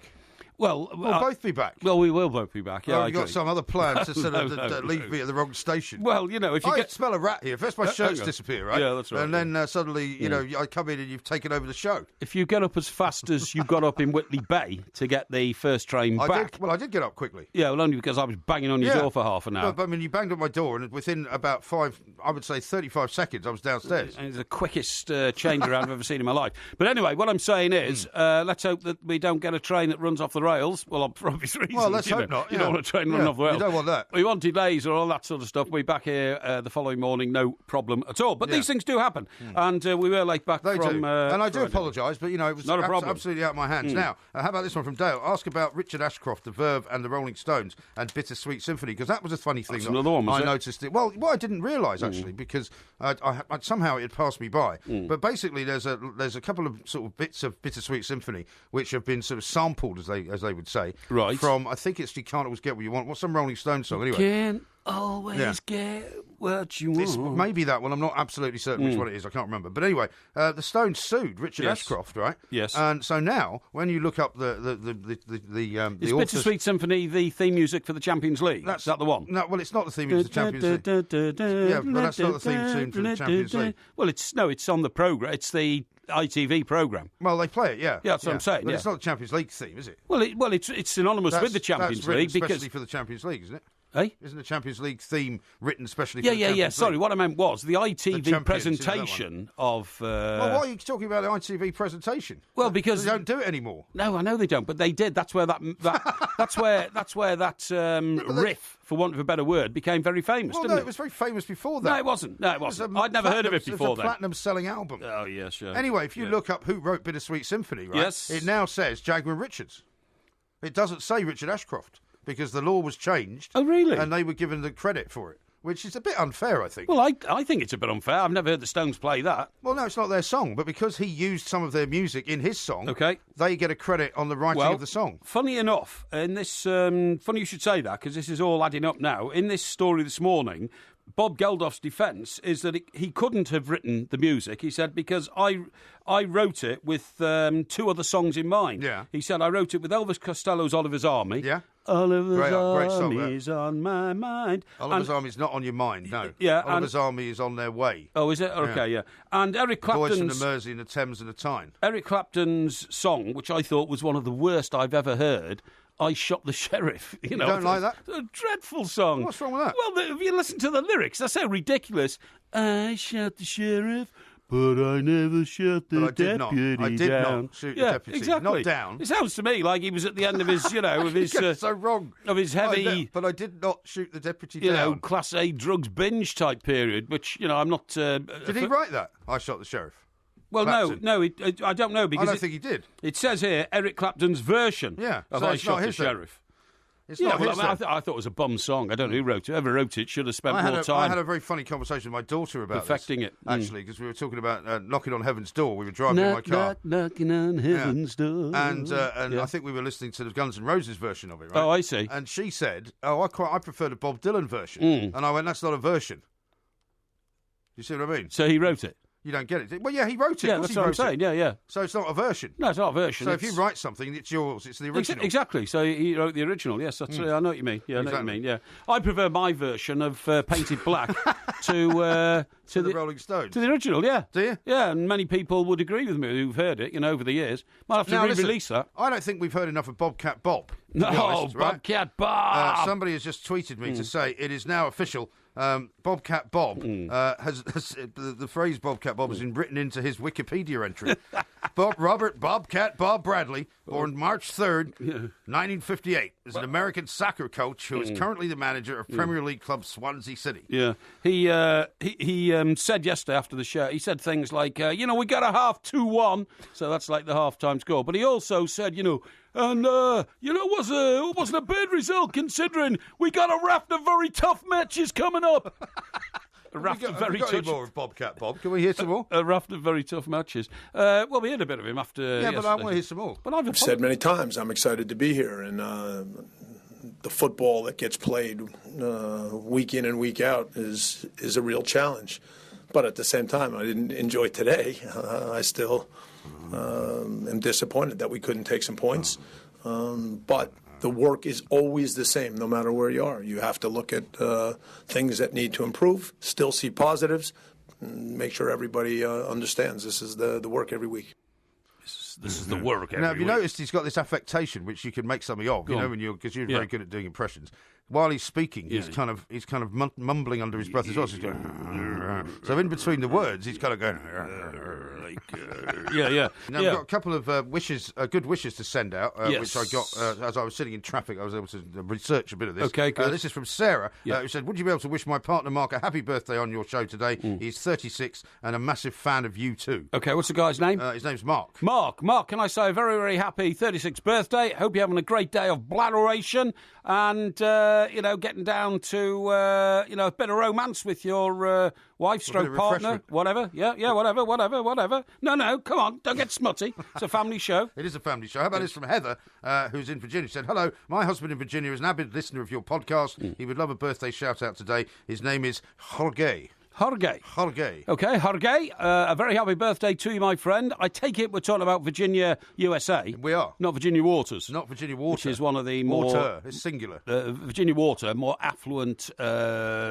Well, we'll both be back. Well, we will both be back. Yeah, I've got some other plans to sort of leave me at the wrong station. Well, you know, if you I smell a rat here. First, my shirts disappear, right? Yeah, that's right. And then suddenly, you know, I come in and you've taken over the show. If you get up as fast as you got up in Whitley Bay to get the first train back, I did get up quickly. Yeah, well, only because I was banging on your door for half an hour. But I mean, you banged on my door, and within about 35 seconds, I was downstairs. It's the quickest change around I've ever seen in my life. But anyway, what I'm saying is, let's hope that we don't get a train that runs off the rails. Well, for obvious reasons. Well, let's hope not. You don't want a train running off the rails. You don't want that. We want delays or all that sort of stuff. We'll be back here the following morning, no problem at all. But these things do happen. And we were late back They from... do. And I do apologise, but, you know, it was not a problem. Absolutely out of my hands. Now, how about this one from Dale? Ask about Richard Ashcroft, the Verve and the Rolling Stones and Bittersweet Symphony, because that was a funny thing. Another one, was I it? noticed it. Well, what I didn't realise, actually, because somehow it had passed me by. But basically, there's a couple of sort of bits of Bittersweet Symphony which have been sort of sampled, as they would say, from, I think it's You Can't Always Get What You Want. What's some Rolling Stones song, anyway? Can't always get what you want. It's maybe that one. I'm not absolutely certain which one it is. I can't remember. But anyway, the Stones sued Richard Ashcroft, right? Yes. And so now, when you look up the Is Bittersweet Symphony the theme music for the Champions League? Is that the one? No, well, it's not the theme music for the Champions League. Yeah, but that's not the theme tune for the Champions League. Well, it's on the programme. It's the ITV programme. Well, they play it, yeah. Yeah, that's what I'm saying. But it's not the Champions League theme, is it? Well, it's synonymous with the Champions League especially for the Champions League, isn't it? Eh? Isn't the Champions League theme written especially for the Champions League? Sorry, what I meant was the ITV presentation of... well, why are you talking about the ITV presentation? Well, because... They don't do it anymore. No, I know they don't, but they did. That's where that's where that riff, for want of a better word, became very famous, didn't it? It was very famous before that. No, it wasn't. I'd never heard of it before It's a platinum-selling album. Oh, yes, sure. Anyway, if you look up who wrote Bittersweet Symphony, right? Yes. It now says Jaguar Richards. It doesn't say Richard Ashcroft, because the law was changed. Oh, really? And they were given the credit for it, which is a bit unfair, I think. Well, I think it's a bit unfair. I've never heard the Stones play that. Well, no, it's not their song, but because he used some of their music in his song, they get a credit on the writing of the song. Funny enough, in this, funny you should say that, because this is all adding up now. In this story this morning, Bob Geldof's defence is that he couldn't have written the music. He said, because I wrote it with 2 other songs in mind. Yeah. He said, I wrote it with Elvis Costello's Oliver's Army. Yeah. Oliver's great song, Army's on my mind. Oliver's Army's not on your mind, no. Yeah. Oliver's Army is on their way. Oh, is it? Okay, yeah. And Eric Clapton's... Boys from the Mersey and the Thames and the Tyne. Eric Clapton's song, which I thought was one of the worst I've ever heard, I Shot the Sheriff. You know, don't like that? A dreadful song. What's wrong with that? Well, if you listen to the lyrics, they're so ridiculous. I shot the sheriff, But I never shut the deputy I did down. not shoot the deputy. Exactly. Not down. It sounds to me like he was at the end of his, of his... so wrong. Of his heavy... But I did not shoot the deputy down. Class A drugs binge type period, which, I'm not... Did he write that? I shot the sheriff. Well, Clapton. no, I don't know, because... I don't think he did. It says here, Eric Clapton's version of I Shot the Sheriff. It's not his I thought it was a bum song. I don't know who wrote it. Whoever wrote it should have spent more time. I had a very funny conversation with my daughter about perfecting it. Actually, because we were talking about knocking on heaven's door. We were driving in my car. Knocking on heaven's door. And I think we were listening to the Guns N' Roses version of it, right? Oh, I see. And she said, I prefer the Bob Dylan version. And I went, that's not a version. You see what I mean? So he wrote it? You don't get it. Well, yeah, he wrote it. Yeah, that's what I'm saying. Yeah. So it's not a version. No, it's not a version. So if you write something, it's yours. It's the original. Exactly. So he wrote the original. Yes, that's. I know what you mean. Yeah, I know what you mean. Yeah, I prefer my version of Painted Black to the Rolling Stones. To the original. Yeah. Do you? Yeah, and many people would agree with me who've heard it. Over the years. Might have to re-release that. I don't think we've heard enough of Bobcat Bob. No, honest, right? Bobcat Bob. Somebody has just tweeted me to say it is now official. Bobcat Bob has the phrase Bobcat Bob has been written into his Wikipedia entry. Robert Bobcat Bob Bradley, born March 3rd, 1958, is an American soccer coach who is currently the manager of Premier League club Swansea City. Yeah, he said yesterday after the show, he said things like, we got a half 2-1, so that's like the half-time score. But he also said, and, it wasn't a bad result considering we got a raft of very tough matches coming up. A raft of very tough... more of Bobcat Bob. Can we hear some more? A raft of very tough matches. Well, we heard a bit of him after yesterday. But I want to hear some more. But I've said many times, I'm excited to be here. And the football that gets played week in and week out is a real challenge. But at the same time, I didn't enjoy today. I still... am disappointed that we couldn't take some points. But the work is always the same, no matter where you are. You have to look at things that need to improve, still see positives, and make sure everybody understands this is the work every week. This is the work every week. Now, have you noticed he's got this affectation, which you can make something of, because you're very good at doing impressions. While he's speaking, he's kind of mumbling under his breath as well. So he's going, so in between the words, he's kind of going. Yeah. Now, I've got a couple of good wishes to send out, which I got as I was sitting in traffic. I was able to research a bit of this. Okay, good. This is from Sarah, who said, would you be able to wish my partner Mark a happy birthday on your show today? He's 36 and a massive fan of you too. Okay, what's the guy's name? His name's Mark. Mark, can I say a very, very happy 36th birthday? Hope you're having a great day of bladderation and, getting down to, a bit of romance with your wife, stroke partner, whatever. Yeah, whatever. No, come on, don't get smutty. It's a family show. It is a family show. How about this from Heather, who's in Virginia? She said, hello, my husband in Virginia is an avid listener of your podcast. He would love a birthday shout-out today. His name is Jorge. Okay, Jorge. A very happy birthday to you, my friend. I take it we're talking about Virginia, USA. We are. Not Virginia Waters. Not Virginia Water. Which is one of the more... Water, it's singular. Virginia Water, more affluent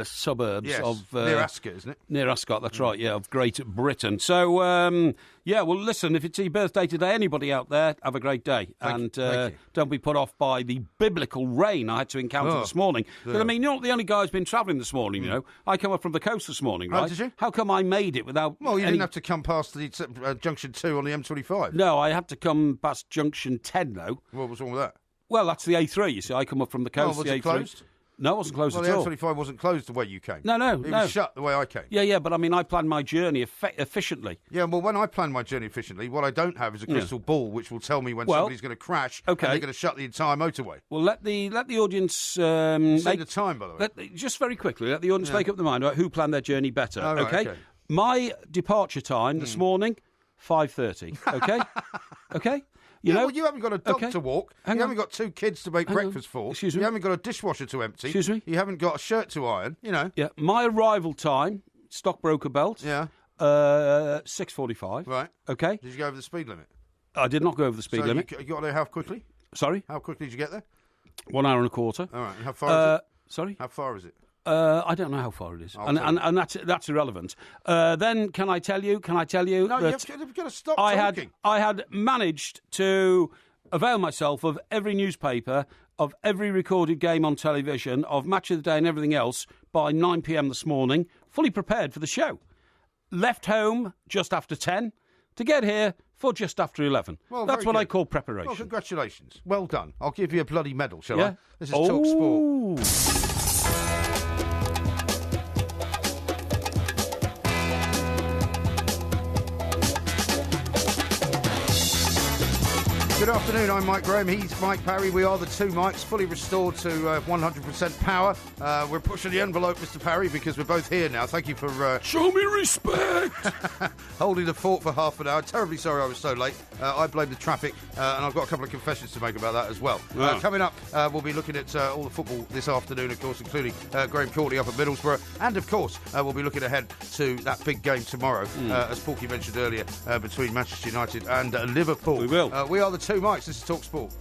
suburbs of... near Ascot, isn't it? Near Ascot, that's right, of Great Britain. So, well, listen, if it's your birthday today, anybody out there, have a great day. Thank you. Don't be put off by the biblical rain I had to encounter this morning. Because, you're not the only guy who's been travelling this morning, I come up from the coast this morning, right? Oh, did you? How come I made it without... Well, you didn't have to come past the Junction 2 on the M25. No, I had to come past Junction 10, though. What was wrong with that? Well, that's the A3, you see. I come up from the coast, was the it A3. Closed? No, it wasn't closed at all. Well, the M25 wasn't closed the way you came. No. It was shut the way I came. Yeah, but I mean, I planned my journey efficiently. Yeah, well, when I plan my journey efficiently, what I don't have is a crystal ball which will tell me when somebody's going to crash and they're going to shut the entire motorway. Well, let the audience... say the time, by the way. Just very quickly, let the audience make up their mind about who planned their journey better, right, okay? My departure time this morning, 5:30, okay? Okay? You haven't got a dog to walk. You haven't got two kids to make breakfast for. Excuse me? You haven't got a dishwasher to empty. Excuse me? You haven't got a shirt to iron, Yeah, my arrival time, stockbroker belt, 6:45. Right. Okay? Did you go over the speed limit? I did not go over the speed limit. You got there how quickly? Sorry? How quickly did you get there? 1 hour and a quarter. All right. And how far is it? Sorry? How far is it? I don't know how far it is, and that's irrelevant. Then can I tell you? No, that you've got to stop talking. I had managed to avail myself of every newspaper, of every recorded game on television, of Match of the Day and everything else by 9 p.m. this morning, fully prepared for the show. left home just after 10 to get here for just after 11. Well, that's what good. I call preparation. Well, congratulations. Well done. I'll give you a bloody medal, shall Yeah? I? This is talkSPORT. Good afternoon, I'm Mike Graham, he's Mike Parry. We are the two Mikes, fully restored to 100% power. We're pushing the envelope, Mr. Parry, because we're both here now. Thank you for... Show me respect! holding the fort for half an hour. Terribly sorry I was so late. I blame the traffic, and I've got a couple of confessions to make about that as well. Wow. Coming up, we'll be looking at all the football this afternoon, of course, including Graham Courtney up at Middlesbrough. And, of course, we'll be looking ahead to that big game tomorrow, as Porky mentioned earlier, between Manchester United and Liverpool. We will. We are the two Mikes. This is talkSPORT.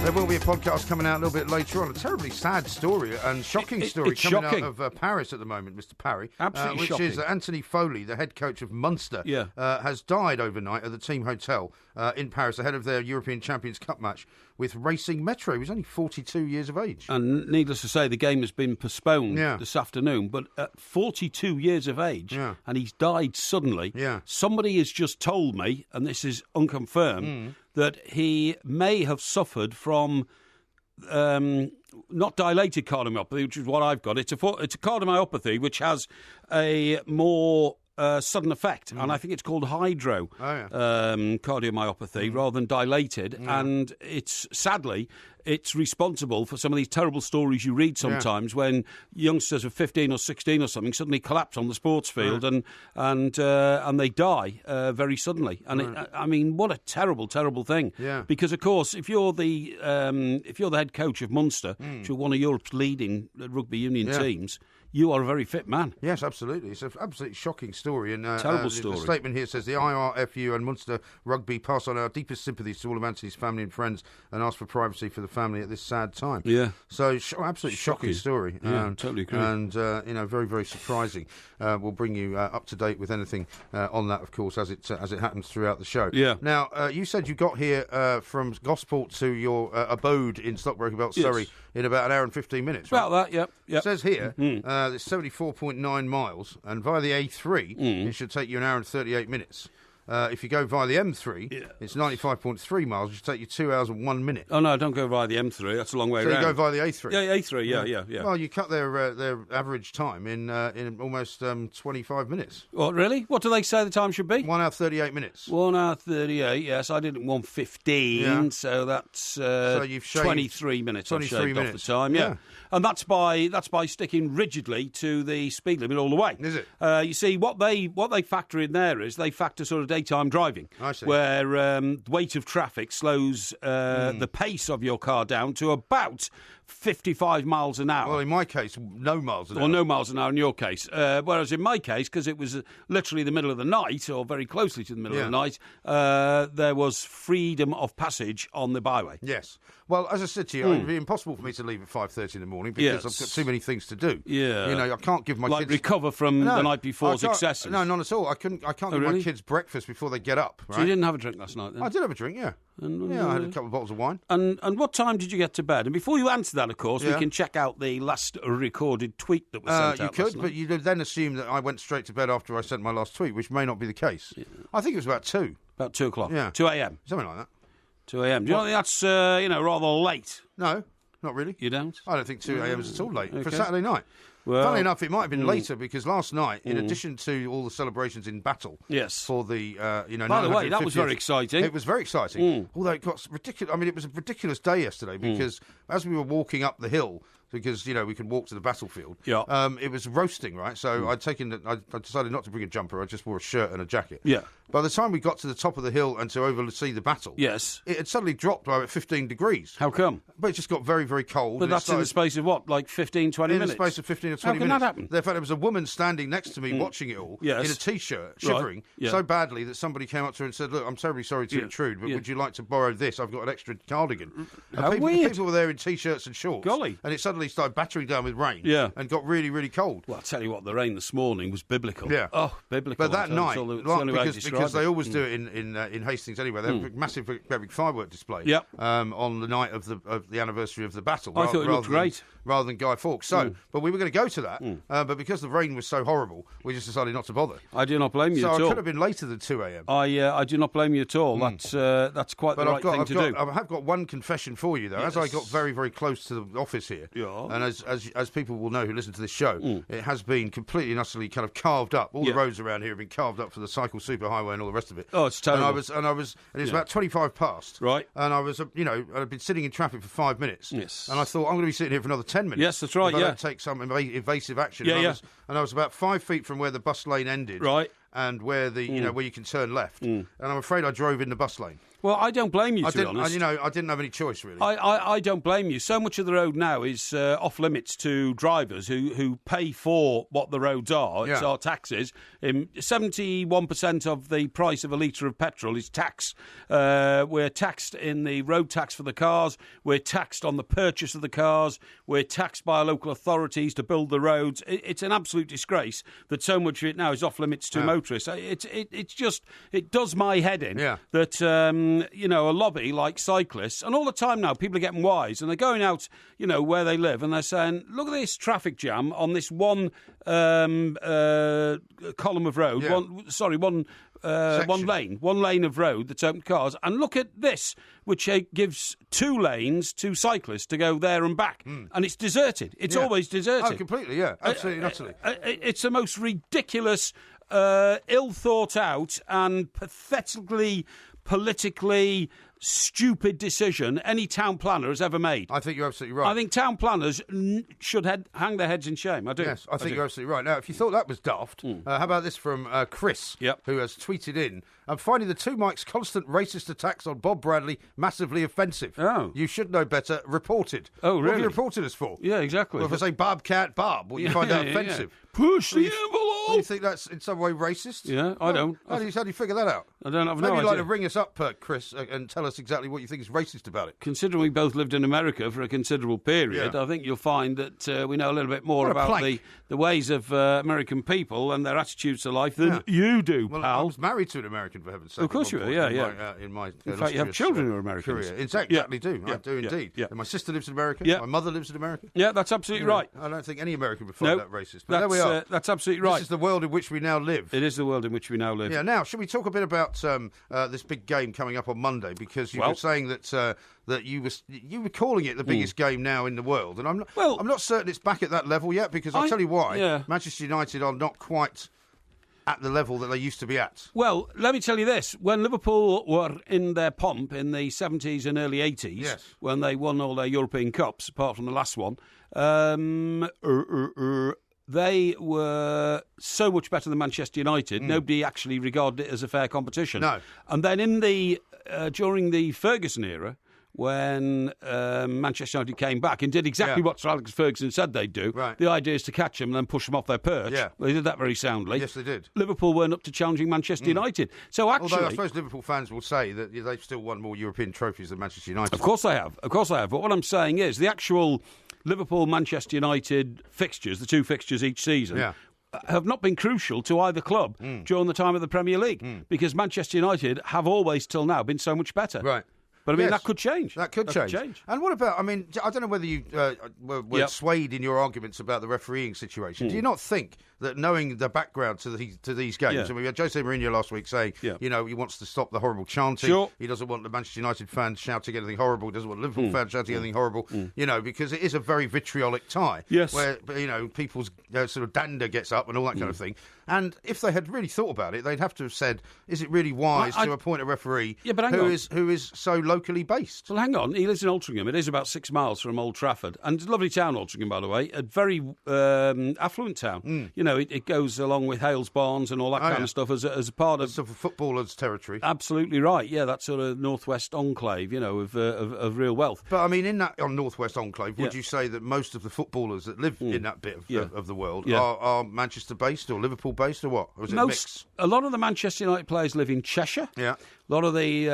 There will be a podcast coming out a little bit later on. A terribly sad story and shocking story it's coming shocking. out of Paris at the moment, Mr. Parry. Absolutely which shocking. is that Anthony Foley, the head coach of Munster, has died overnight at the team hotel in Paris ahead of their European Champions Cup match with Racing Metro. He was only 42 years of age. And needless to say, the game has been postponed this afternoon. But at 42 years of age, and he's died suddenly, somebody has just told me, and this is unconfirmed, that he may have suffered from not dilated cardiomyopathy, which is what I've got. It's a cardiomyopathy which has a more sudden effect, and I think it's called cardiomyopathy rather than dilated, and it's responsible for some of these terrible stories you read sometimes when youngsters of 15 or 16 or something suddenly collapse on the sports field and they die very suddenly. And I mean, what a terrible, terrible thing. Yeah. Because of course, if you're the head coach of Munster, which are one of Europe's leading rugby union teams, you are a very fit man. Yes, absolutely. It's an absolutely shocking story. And terrible story. The statement here says the IRFU and Munster Rugby pass on our deepest sympathies to all of Anthony's family and friends and ask for privacy for the family at this sad time. Yeah. So absolutely shocking story. Yeah, totally agree. And very, very surprising. We'll bring you up to date with anything on that, of course, as it happens throughout the show. Yeah. Now, you said you got here from Gosport to your abode in Stockbroker Belt, Surrey, in about an hour and 15 minutes. Right? About that, yep. It says here it's 74.9 miles, and via the A3, it should take you an hour and 38 minutes. If you go via the M3, it's 95.3 miles, which should take you 2 hours and 1 minute. Oh, no, don't go via the M3. That's a long way around. So you go via the A3? Yeah, A3, yeah. Well, you cut their average time in almost 25 minutes. What, really? What do they say the time should be? 1 hour 38 minutes. 1 hour 38, yes. I did it 1:15, so that's so you've shaved 23 minutes. 23 minutes. Off the time, yeah. And that's by sticking rigidly to the speed limit all the way. Is it? You see, what they factor in there is they factor sort of daytime driving, I see. where the weight of traffic slows the pace of your car down to about 55 miles an hour. Well, in my case, no miles an hour. Or no miles an hour in your case. Whereas in my case, because it was literally the middle of the night, or very closely to the middle of the night, there was freedom of passage on the byway. Yes. Well, as I said to you, it would be impossible for me to leave at 5:30 in the morning because I've got too many things to do. Yeah. You know, I can't give my kids... recover from the night before's excesses. No, not at all. I can't give my kids breakfast before they get up. Right? So you didn't have a drink last night then? I did have a drink, yeah. I had a couple of bottles of wine. And what time did you get to bed? And before you answer that, of course, we can check out the last recorded tweet that was sent out You could, last night. but you'd then assume that I went straight to bed after I sent my last tweet, which may not be the case. Yeah. I think it was about 2. About 2 o'clock? Yeah. 2 a.m.? Something like that. 2 a.m. Do you think that's, rather late? No, not really. You don't? I don't think 2 a.m. is at all late for Saturday night. Well, funnily enough, it might have been later because last night, in addition to all the celebrations in Battle, for the by the way, that was very exciting. It was very exciting. Although it got ridiculous. I mean, it was a ridiculous day yesterday because as we were walking up the hill, because we could walk to the battlefield. Yeah. It was roasting, right? So I decided not to bring a jumper. I just wore a shirt and a jacket. Yeah. By the time we got to the top of the hill and to oversee the battle, it had suddenly dropped by about 15 degrees. How come? But it just got very, very cold. But that's in the space of what, like 15, 20 minutes? In the space of 15 or 20 minutes. How can that happen? In fact, there was a woman standing next to me watching it all in a T-shirt, shivering so badly that somebody came up to her and said, "Look, I'm terribly sorry to intrude, but would you like to borrow this? I've got an extra cardigan." And people were there in T-shirts and shorts. Golly. And it suddenly suddenly started battering down with rain. Yeah. And got really, really cold. Well, I'll tell you what, the rain this morning was biblical. Yeah. Oh, biblical. But that night, because they always do it in Hastings anyway, they have a massive, very big firework display. Yep. On the night of the anniversary of the battle. I thought it looked great. Rather than Guy Fawkes. So, but we were going to go to that, but because the rain was so horrible, we just decided not to bother. I do not blame you at all. So I could have been later than 2 a.m. I do not blame you at all. That's quite the right thing to do. I have got one confession for you, though. Yes. As I got very, very close to the office here, and as people will know who listen to this show, it has been completely and utterly kind of carved up. All the roads around here have been carved up for the cycle superhighway and all the rest of it. Oh, it's terrible. And it was about 25 past. Right. And I was, I'd been sitting in traffic for 5 minutes. Yes. And I thought, I'm going to be sitting here for another 10 minutes. Yes, that's right. If I don't take some evasive action. And I was about 5 feet from where the bus lane ended. Right. And where where you can turn left. And I'm afraid I drove in the bus lane. Well, I don't blame you, to be honest. I didn't have any choice, really. I don't blame you. So much of the road now is off limits to drivers who pay for what the roads are. It's our taxes. 71% of the price of a litre of petrol is tax. We're taxed in the road tax for the cars. We're taxed on the purchase of the cars. We're taxed by local authorities to build the roads. It's an absolute disgrace that so much of it now is off limits to motorists. It does my head in that... a lobby like cyclists, and all the time now people are getting wise and they're going out, where they live, and they're saying, look at this traffic jam on this one column of road, one lane of road that's open to cars, and look at this, which gives 2 lanes to cyclists to go there and back, and it's deserted. It's always deserted. Oh, completely, absolutely, utterly. It's the most ridiculous, ill thought out and pathetically politically stupid decision any town planner has ever made. I think you're absolutely right. I think town planners should hang their heads in shame. I do. Yes, I think you're absolutely right. Now, if you thought that was daft, how about this from Chris, who has tweeted in, I'm finding the two Mike's constant racist attacks on Bob Bradley massively offensive. Oh. You should know better. Reported. Oh, really? What have you reported us for? Yeah, exactly. Well, if I say Bobcat Bob, will you find that offensive? Push the envelope! Do you think that's in some way racist? Yeah, I don't. How do you figure that out? I don't have Maybe no you'd idea. like to ring us up, Chris, and tell us exactly what you think is racist about it. Considering we both lived in America for a considerable period, I think you'll find that we know a little bit more about the ways of American people and their attitudes to life than you do, pal. I was married to an American, for heaven's sake. Of course you were, In my fact, you have children who are Americans. Career. Exactly, I do indeed. Yeah. And my sister lives in America. Yeah. My mother lives in America. Yeah, that's absolutely right. I don't think any American would find that racist. But there we are. That's absolutely right. This is the world in which we now live. It is the world in which we now live. Yeah. Now, should we talk a bit about this big game coming up on Monday? Because you were saying that that you were calling it the biggest game now in the world, and I'm not certain it's back at that level yet. Because I'll tell you why. Yeah. Manchester United are not quite at the level that they used to be at. Well, let me tell you this. When Liverpool were in their pomp in the 70s and early 80s, when they won all their European Cups, apart from the last one, they were so much better than Manchester United. Nobody actually regarded it as a fair competition. No. And then during the Ferguson era, when Manchester United came back and did exactly what Sir Alex Ferguson said they'd do. Right. The idea is to catch them and then push them off their perch. Yeah. Well, they did that very soundly. Yes, they did. Liverpool weren't up to challenging Manchester United. So actually... Although I suppose Liverpool fans will say that they've still won more European trophies than Manchester United. Of course they have. But what I'm saying is the actual Liverpool-Manchester United fixtures, the two fixtures each season... have not been crucial to either club during the time of the Premier League because Manchester United have always, till now, been so much better. Right. But, I mean, that could change. That could change. And what about, I mean, I don't know whether you were swayed in your arguments about the refereeing situation. Do you not think that knowing the background to these games, and we had Jose Mourinho last week saying, he wants to stop the horrible chanting. Sure. He doesn't want the Manchester United fans shouting anything horrible. He doesn't want Liverpool fans shouting anything horrible, because it is a very vitriolic tie. Yes. Where, people's sort of dander gets up and all that kind of thing. And if they had really thought about it, they'd have to have said, is it really wise to appoint a referee who is so locally based? Well, hang on. He lives in Altrincham. It is about 6 miles from Old Trafford. And it's a lovely town, Altrincham, by the way. A very affluent town. It goes along with Hales Barnes and all that kind of stuff as a part of... Sort of footballers' territory. Absolutely right. Yeah, that sort of northwest enclave, of real wealth. But, I mean, in that northwest enclave, would you say that most of the footballers that live in that bit of the world are Manchester-based or Liverpool-based or what? Or is it a mix? A lot of the Manchester United players live in Cheshire. Yeah. A lot of the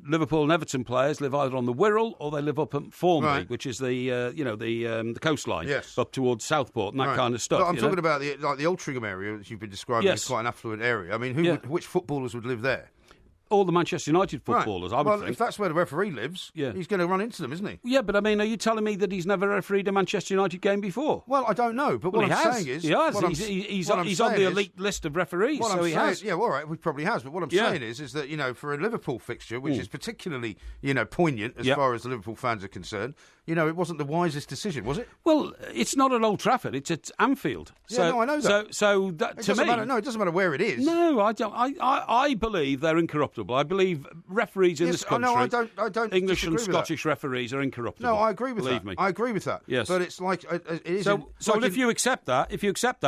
Liverpool and Everton players live either on the Wirral or they live up at Formby, which is the coastline, up towards Southport and that kind of stuff. But I'm talking about the Altrincham area, which you've been describing as quite an affluent area. I mean, which footballers would live there? All the Manchester United footballers, I would think. Well, if that's where the referee lives, he's going to run into them, isn't he? Yeah, but I mean, are you telling me that he's never refereed a Manchester United game before? Well, I don't know, but what I'm saying is... He has. He's on the elite list of referees, so he has. Yeah, well, all right, he probably has, but what I'm saying is that, for a Liverpool fixture, which is particularly, poignant as far as the Liverpool fans are concerned, it wasn't the wisest decision, was it? Well, it's not at Old Trafford, it's at Anfield. I know that. So that, to me... it doesn't matter where it is. No, I don't. I believe they're incorruptible. I believe referees in this country, I don't English and Scottish referees are incorruptible. No, I agree with Believe that. me. I agree with that. Yes, but it's like it is. So if you accept that,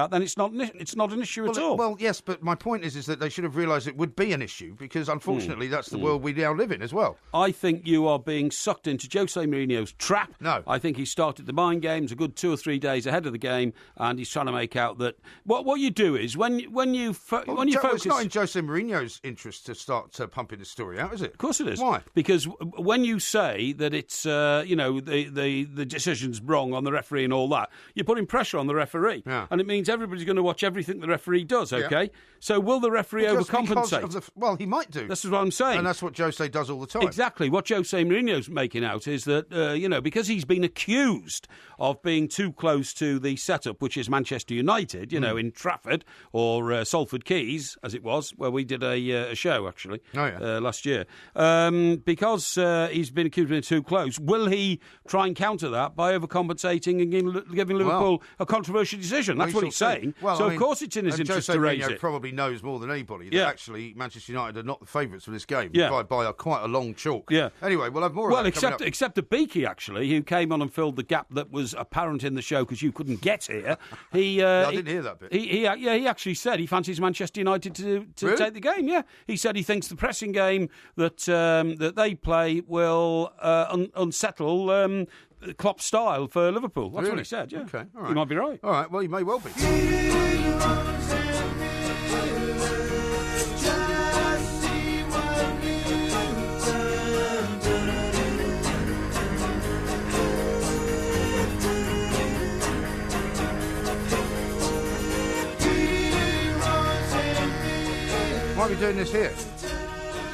then it's not an issue at all. Well, yes, but my point is that they should have realised it would be an issue because unfortunately that's the world we now live in as well. I think you are being sucked into Jose Mourinho's trap. No, I think he started the mind games a good 2 or 3 days ahead of the game, and he's trying to make out that what you do is when you focus. It's not in Jose Mourinho's interest to start pumping the story out, is it? Of course it is. Why? Because when you say that it's the decision's wrong on the referee and all that, you're putting pressure on the referee, and it means everybody's going to watch everything the referee does. Okay, so will the referee overcompensate? He might do. This is what I'm saying, and that's what Jose does all the time. Exactly. What Jose Mourinho's making out is that because he's been accused of being too close to the setup, which is Manchester United, in Trafford or Salford Quays, as it was, where we did a show actually last year. Because he's been accused of being too close, will he try and counter that by overcompensating and giving Liverpool a controversial decision? That's what he's saying. Of course it's in his interest to raise it. Probably knows more than anybody that actually Manchester United are not the favourites for this game by quite a long chalk. Yeah. Anyway, we'll have more of that except the Beaky, actually, who came on and filled the gap that was apparent in the show because you couldn't get here. I didn't hear that bit. He actually said he fancies Manchester United to take the game. Yeah, he said he thinks the pressing game that they play will unsettle Klopp's style for Liverpool. That's what he said. Yeah, okay, all right. You might be right. All right, well, you may well be. Why are we doing this here?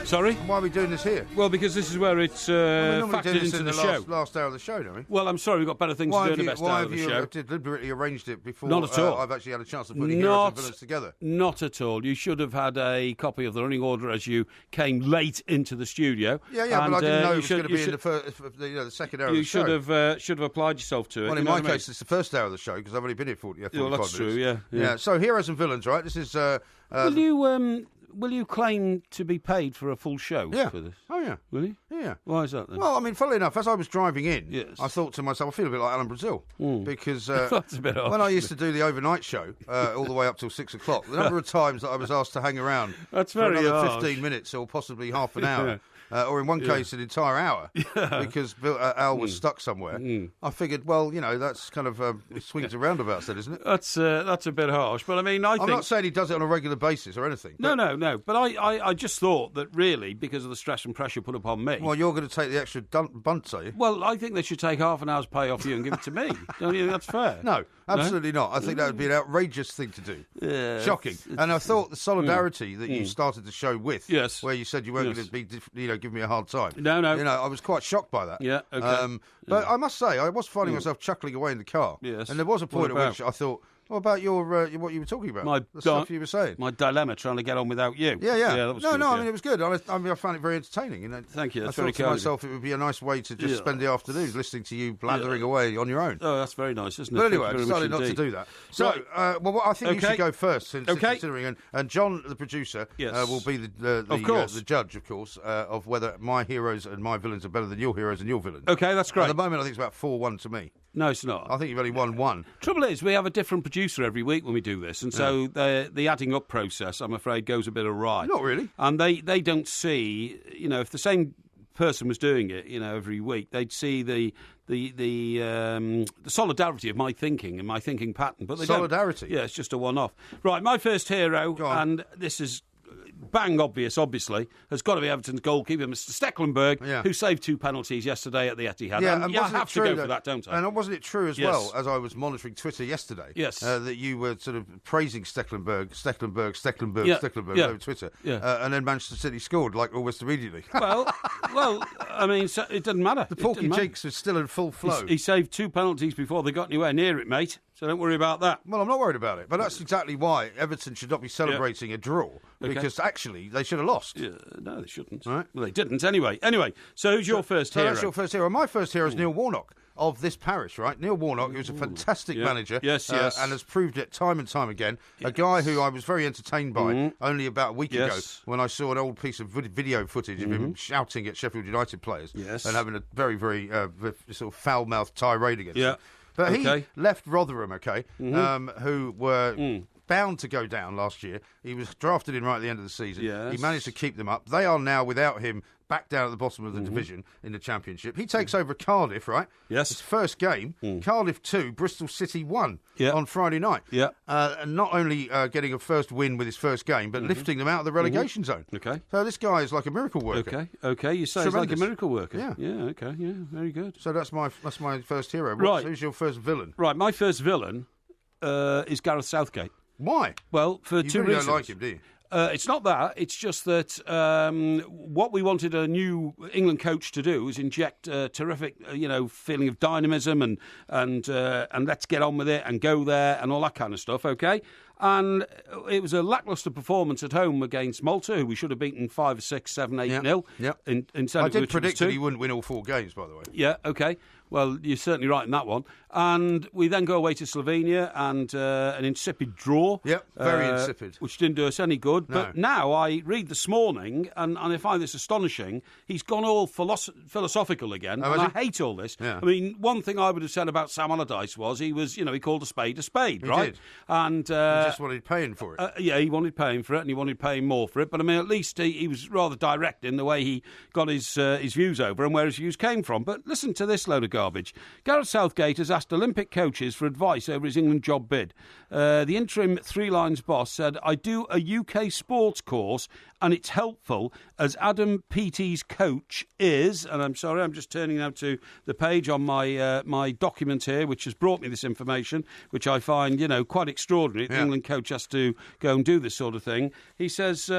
Sorry? Why are we doing this here? Well, because this is where it's factored into the show. Last hour of the show, don't we? Well, I'm sorry, we've got better things to do in the best hour of the show. Why have you deliberately arranged it before Not at all. I've actually had a chance of putting heroes and villains together? Not at all. You should have had a copy of the running order as you came late into the studio. Yeah, but I didn't know it was going to be in the second hour of the show. You should have applied yourself to it. Well, in my case, it's the first hour of the show because I've only been here 45 minutes. Well, that's true, yeah. So, heroes and villains, right? This is... Will you claim to be paid for a full show for this? Oh, yeah. Will you? Yeah. Why is that then? Well, I mean, funnily enough, as I was driving in, I thought to myself, I feel a bit like Alan Brazil because That's a bit odd. When I used to do the overnight show all the way up till 6 o'clock, the number of times that I was asked to hang around for another 15 minutes or possibly half an hour. Or in one case, an entire hour, because Al was stuck somewhere. I figured, well, that's kind of swings and roundabouts, then, isn't it? That's a bit harsh, but I mean, I'm not saying he does it on a regular basis or anything. No. But I just thought that really, because of the stress and pressure put upon me. Well, you're going to take the extra bunts, are you? Well, I think they should take half an hour's pay off you and give it to me. Don't you think that's fair? No, absolutely not. I think that would be an outrageous thing to do. Yeah, shocking. And I thought the solidarity that you started the show with, yes, where you said you weren't going to be, give me a hard time. No. I was quite shocked by that. Yeah, okay. But I must say, I was finding myself chuckling away in the car. Yes. And there was a point at which I thought, what about your what you were talking about? The stuff you were saying. My dilemma trying to get on without you. Yeah. That was good, I mean, it was good. I found it very entertaining. Thank you. That's I very thought to myself it would be a nice way to just spend the afternoon listening to you blathering away on your own. Oh, that's very nice, isn't it? But anyway, I decided not to do that. So, I think you should go first, since considering, and John, the producer, will be the judge, of course, of whether my heroes and my villains are better than your heroes and your villains. Okay, that's great. At the moment, I think it's about 4-1 to me. No, it's not. I think you've only won one. Trouble is, we have a different producer every week when we do this, and so the adding up process, I'm afraid, goes a bit awry. Not really. And they don't see, if the same person was doing it, every week, they'd see the solidarity of my thinking and my thinking pattern. But they solidarity? Don't. Yeah, it's just a one-off. Right, my first hero, and this is bang obviously, has got to be Everton's goalkeeper, Mr. Stecklenburg, who saved 2 penalties yesterday at the Etihad. Yeah, and I have to go for that, don't I? And wasn't it true as well, as I was monitoring Twitter yesterday, that you were sort of praising Stecklenburg over Twitter, and then Manchester City scored like almost immediately. well, I mean, so it doesn't matter. The Porky Jinx was still in full flow. He saved 2 penalties before they got anywhere near it, mate. So don't worry about that. Well, I'm not worried about it, but that's exactly why Everton should not be celebrating a draw, because actually they should have lost. Yeah, no, they shouldn't. Right. Well, they didn't anyway. So who's your first hero? That's your first hero. My first hero is Neil Warnock of this parish, right? Neil Warnock, who's a fantastic manager, yes, and has proved it time and time again. A guy who I was very entertained by only about a week ago when I saw an old piece of video footage of him shouting at Sheffield United players and having a very, very sort of foul-mouthed tirade against them. But he left Rotherham, who were bound to go down last year. He was drafted in right at the end of the season. Yes. He managed to keep them up. They are now, without him, back down at the bottom of the division in the Championship. He takes over Cardiff, right? Yes. His first game, Cardiff 2, Bristol City 1 on Friday night. Yeah. And not only getting a first win with his first game, but lifting them out of the relegation zone. Okay. So this guy is like a miracle worker. Okay. You say he's like a miracle worker. Yeah. Okay. Yeah. Very good. So that's my first hero. Right. Who's your first villain? Right. My first villain is Gareth Southgate. Why? Well, for you 2 really reasons. don't like him, do you? It's not that. It's just that what we wanted a new England coach to do is inject a terrific, feeling of dynamism and let's get on with it and go there and all that kind of stuff. Okay. And it was a lacklustre performance at home against Malta, who we should have beaten 5 or 6, 7, 8-0. Yeah. I did predict that he wouldn't win all 4 games, by the way. Yeah, okay. Well, you're certainly right in that one. And we then go away to Slovenia and an insipid draw. Yep, very insipid. Which didn't do us any good. No. But now I read this morning, and I find this astonishing, he's gone all philosophical again, and I hate all this. Yeah. I mean, one thing I would have said about Sam Allardyce was he called a spade, he right? Did. And he just wanted paying for it. he wanted paying for it, and he wanted paying more for it. But I mean, at least he was rather direct in the way he got his views over and where his views came from. But listen to this load of garbage. Gareth Southgate has asked Olympic coaches for advice over his England job bid. The interim 3 Lions boss said, "I do a UK sports course and it's helpful as Adam Peaty's coach is," and I'm sorry, I'm just turning now to the page on my my document here, which has brought me this information, which I find, quite extraordinary. The England coach has to go and do this sort of thing. He says,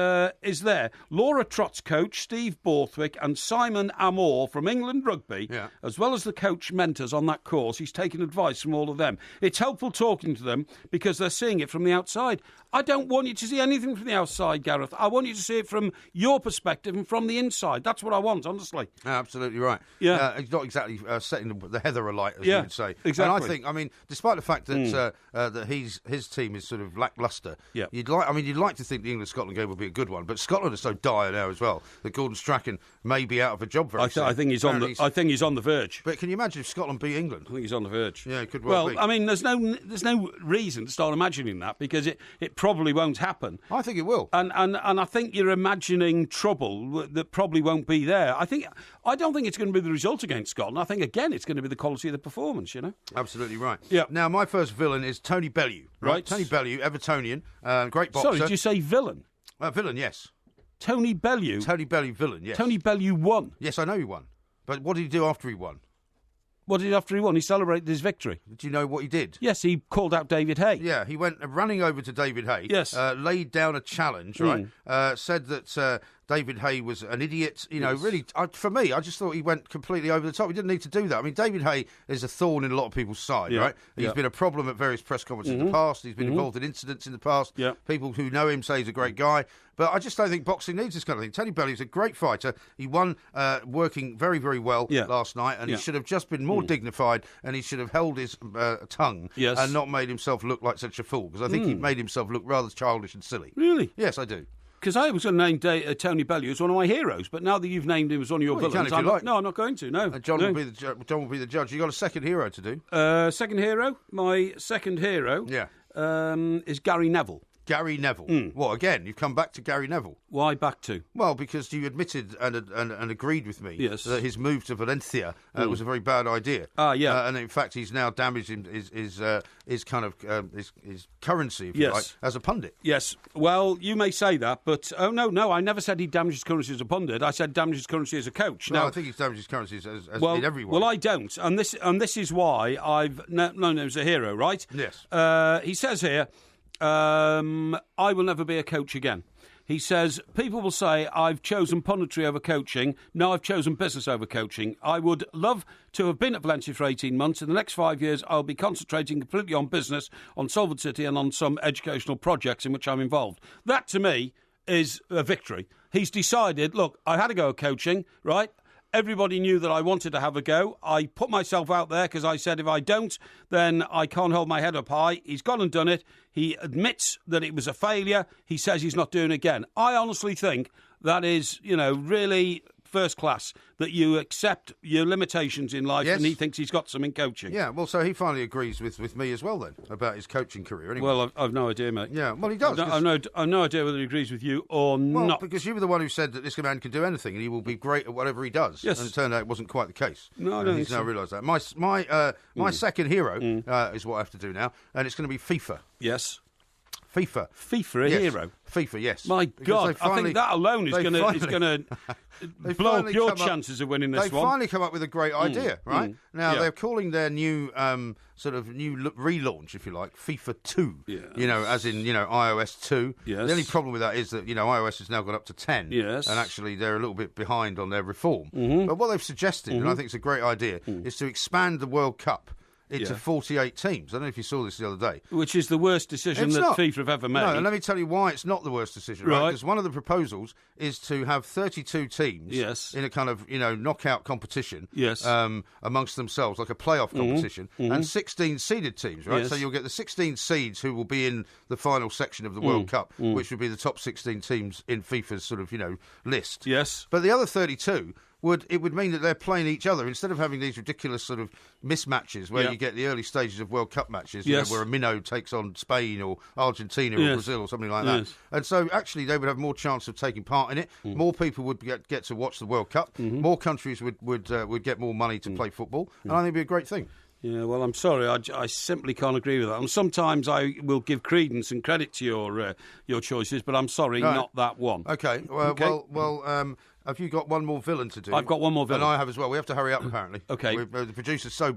is there Laura Trott's coach, Steve Borthwick, and Simon Amor from England Rugby, as well as the coach mentors on that course. He's taken advice from all of them. It's helpful talking to them because they're seeing it from the outside. I don't want you to see anything from the outside, Gareth. I want you to see it from your perspective and from the inside. That's what I want, honestly. Absolutely right. Yeah. He's not exactly setting the heather alight, as you would say. Exactly. And I think, despite the fact that that his team is sort of lacklustre, you'd like to think the England-Scotland game would be a good one, but Scotland are so dire now as well that Gordon Strachan may be out of a job very soon. I think he's on the verge. But can you imagine if Scotland beat England? I think he's on the verge. Yeah, it could well be. I mean, there's no reason to start imagining that because it probably won't happen. I think it will. And I think you're imagining trouble that probably won't be there. I don't think it's going to be the result against Scotland. I think, again, it's going to be the quality of the performance, Absolutely right. Yeah. Now, my first villain is Tony Bellew. Right. Tony Bellew, Evertonian, great boxer. Sorry, did you say villain? Villain, yes. Tony Bellew? Tony Bellew, villain, yes. Tony Bellew won? Yes, I know he won. But what did he do after he won? What did he do after he won? He celebrated his victory. Do you know what he did? Yes, he called out David Hay. Yeah, he went running over to David Hay. Yes. Laid down a challenge, right? Said that David Hay was an idiot. Really, for me, I just thought he went completely over the top. He didn't need to do that. I mean, David Hay is a thorn in a lot of people's side, right? He's been a problem at various press conferences in the past. He's been involved in incidents in the past. Yeah. People who know him say he's a great guy. But I just don't think boxing needs this kind of thing. Tony Bellew's a great fighter. He won working very, very well last night, and he should have just been more dignified, and he should have held his tongue and not made himself look like such a fool, because I think he made himself look rather childish and silly. Really? Yes, I do. Because I was going to name Tony Bellew as one of my heroes, but now that you've named him as one of your villains, I'm not going to. No, John will be the judge. You got a second hero to do. Second hero. My second hero. Yeah. Is Gary Neville. Gary Neville. What, again? You've come back to Gary Neville. Why back to? Well, because you admitted and agreed with me that his move to Valencia was a very bad idea. And in fact, he's now damaged his kind of his currency, if you like, as a pundit. Yes. Well, you may say that, but no, I never said he damaged his currency as a pundit. I said damaged his currency as a coach. No, I think he's damaged his currency as in every way. Well, I don't, and this is why I've known him as a hero, right? Yes. He says here, I will never be a coach again. He says, people will say, I've chosen punditry over coaching. No, I've chosen business over coaching. I would love to have been at Valencia for 18 months. In the next 5 years, I'll be concentrating completely on business, on Salford City and on some educational projects in which I'm involved. That, to me, is a victory. He's decided, look, I had to go at coaching, right? Everybody knew that I wanted to have a go. I put myself out there because I said if I don't, then I can't hold my head up high. He's gone and done it. He admits that it was a failure. He says he's not doing it again. I honestly think that is, really first class, that you accept your limitations in life, and he thinks he's got some in coaching. Yeah, well, so he finally agrees with me as well, then, about his coaching career. Anyway. Well, I've no idea, mate. Yeah, well, he does. I've no idea whether he agrees with you or not. Well, because you were the one who said that this man can do anything and he will be great at whatever he does. Yes. And it turned out it wasn't quite the case. No, I don't think he's now realised that. My second hero is what I have to do now, and it's going to be FIFA. Yes. FIFA, a hero. FIFA, yes. My God, I think that alone is going to blow up your chances of winning this one. They finally come up with a great idea, right? Now they're calling their new relaunch, if you like, FIFA 2. Yeah. As in iOS 2. Yes. The only problem with that is that iOS has now gone up to 10. Yes. And actually they're a little bit behind on their reform. Mm-hmm. But what they've suggested, and I think it's a great idea, is to expand the World Cup into 48 teams. I don't know if you saw this the other day. Which is the worst decision that FIFA have ever made. No, and let me tell you why it's not the worst decision, right? Because one of the proposals is to have 32 teams in a kind of, knockout competition amongst themselves, like a playoff competition, and 16 seeded teams, right? So you'll get the 16 seeds who will be in the final section of the World Cup, which would be the top 16 teams in FIFA's sort of, list. Yes. But the other 32... It would mean that they're playing each other instead of having these ridiculous sort of mismatches where you get the early stages of World Cup matches, where a minnow takes on Spain or Argentina or Brazil or something like that. And so actually they would have more chance of taking part in it. More people would get to watch the World Cup. More countries would get more money to play football, and I think it'd be a great thing. Yeah, well, I'm sorry, I simply can't agree with that. And sometimes I will give credence and credit to your choices, but I'm sorry, not that one. Okay, well. Have you got one more villain to do? I've got one more villain. And I have as well. We have to hurry up, apparently. Okay. The producer's so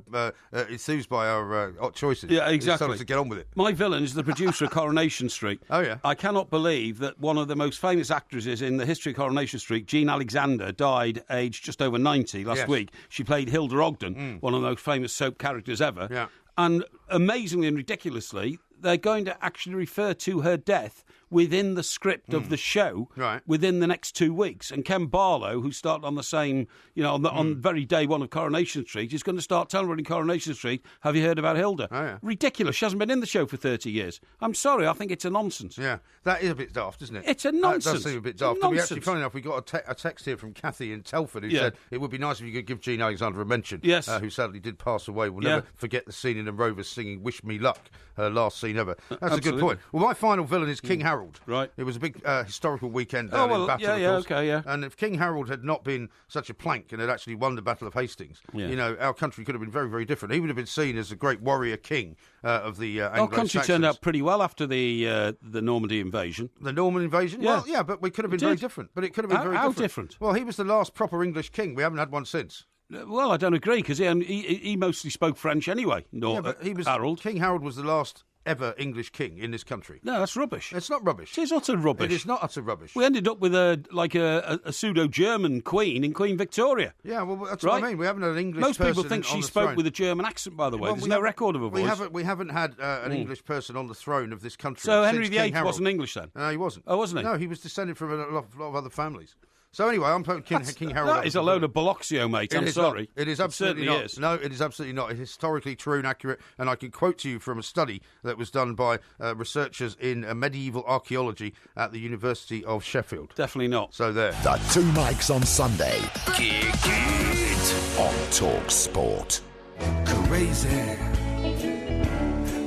enthused by our choices. Yeah, exactly. It's time to get on with it. My villain is the producer of Coronation Street. Oh, yeah. I cannot believe that one of the most famous actresses in the history of Coronation Street, Jean Alexander, died aged just over 90 last week. She played Hilda Ogden, one of the most famous soap characters ever. Yeah. And amazingly and ridiculously, they're going to actually refer to her death within the script of the show within the next 2 weeks. And Ken Barlow, who started on the same, on very day one of Coronation Street, is going to start telling everyone in Coronation Street, have you heard about Hilda? Oh, yeah. Ridiculous. She hasn't been in the show for 30 years. I'm sorry, I think it's a nonsense. Yeah, that is a bit daft, isn't it? It's a nonsense. That does seem a bit daft. Funny enough, we got a text here from Kathy in Telford who said it would be nice if you could give Jean Alexander a mention, who sadly did pass away. We'll never forget the scene in the Rovers singing Wish Me Luck, her last scene ever. That's a good point. Well, my final villain is King Harold. Right. It was a big historical weekend down in Battle, of course. And if King Harold had not been such a plank and had actually won the Battle of Hastings, our country could have been very, very different. He would have been seen as a great warrior king of the Anglo-Saxons. Our country turned out pretty well after the Normandy invasion. The Norman invasion? Yeah. Well, yeah, but we could have been very different. But it could have been very different. How different? Well, he was the last proper English king. We haven't had one since. Well, I don't agree, because he mostly spoke French anyway. Harold. King Harold was the last ever English king in this country. No, that's rubbish. It's not rubbish. It is utter rubbish. It is not utter rubbish. We ended up with a pseudo-German queen in Queen Victoria. Yeah, well, that's what I mean. We haven't had an English person. Most people think she spoke with a German accent, by the way. There's no record of her voice. We haven't had an English person on the throne of this country. So Henry VIII wasn't English then? No, he wasn't. Oh, wasn't he? No, he was descended from a lot of other families. So anyway, I'm putting King Harold. That is a load of Bolloxio, mate. I'm sorry. It is absolutely not. Is. No, it is absolutely not. It's historically true and accurate, and I can quote to you from a study that was done by researchers in medieval archaeology at the University of Sheffield. Definitely not. So there. The Two Mics on Sunday. Kick it on talkSPORT. Crazy,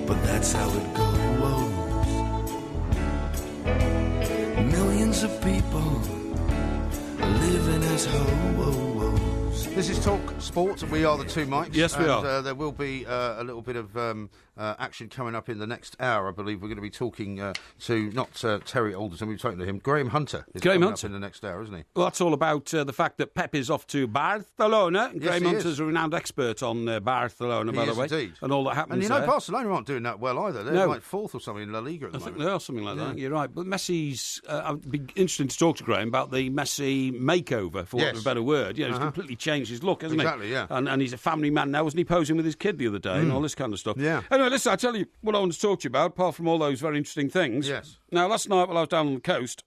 but that's how it goes. born, living as hobos. This is Talk Sport. We are the two mics. Yes, we are. There will be a little bit of action coming up in the next hour. I believe we're going to be talking to not Terry Alderton. We've talking to him. Graham Hunter is coming up in the next hour, isn't he? Well, that's all about the fact that Pep is off to Barcelona. Yes, Graham Hunter's a renowned expert on Barcelona, by the way, indeed. and all that happens. And you know, there. Barcelona aren't doing that well either. They're like fourth or something in La Liga at the I think moment. they are something like that. You're right. But Messi's. I'd be interested to talk to Graham about the Messi makeover, for want of a better word. He's completely changed his look, hasn't he? Exactly. Yeah. And he's a family man now. Wasn't he posing with his kid the other day and all this kind of stuff? Yeah. Anyway, listen, I tell you what I want to talk to you about, apart from all those very interesting things. Yes. Now, last night while I was down on the coast,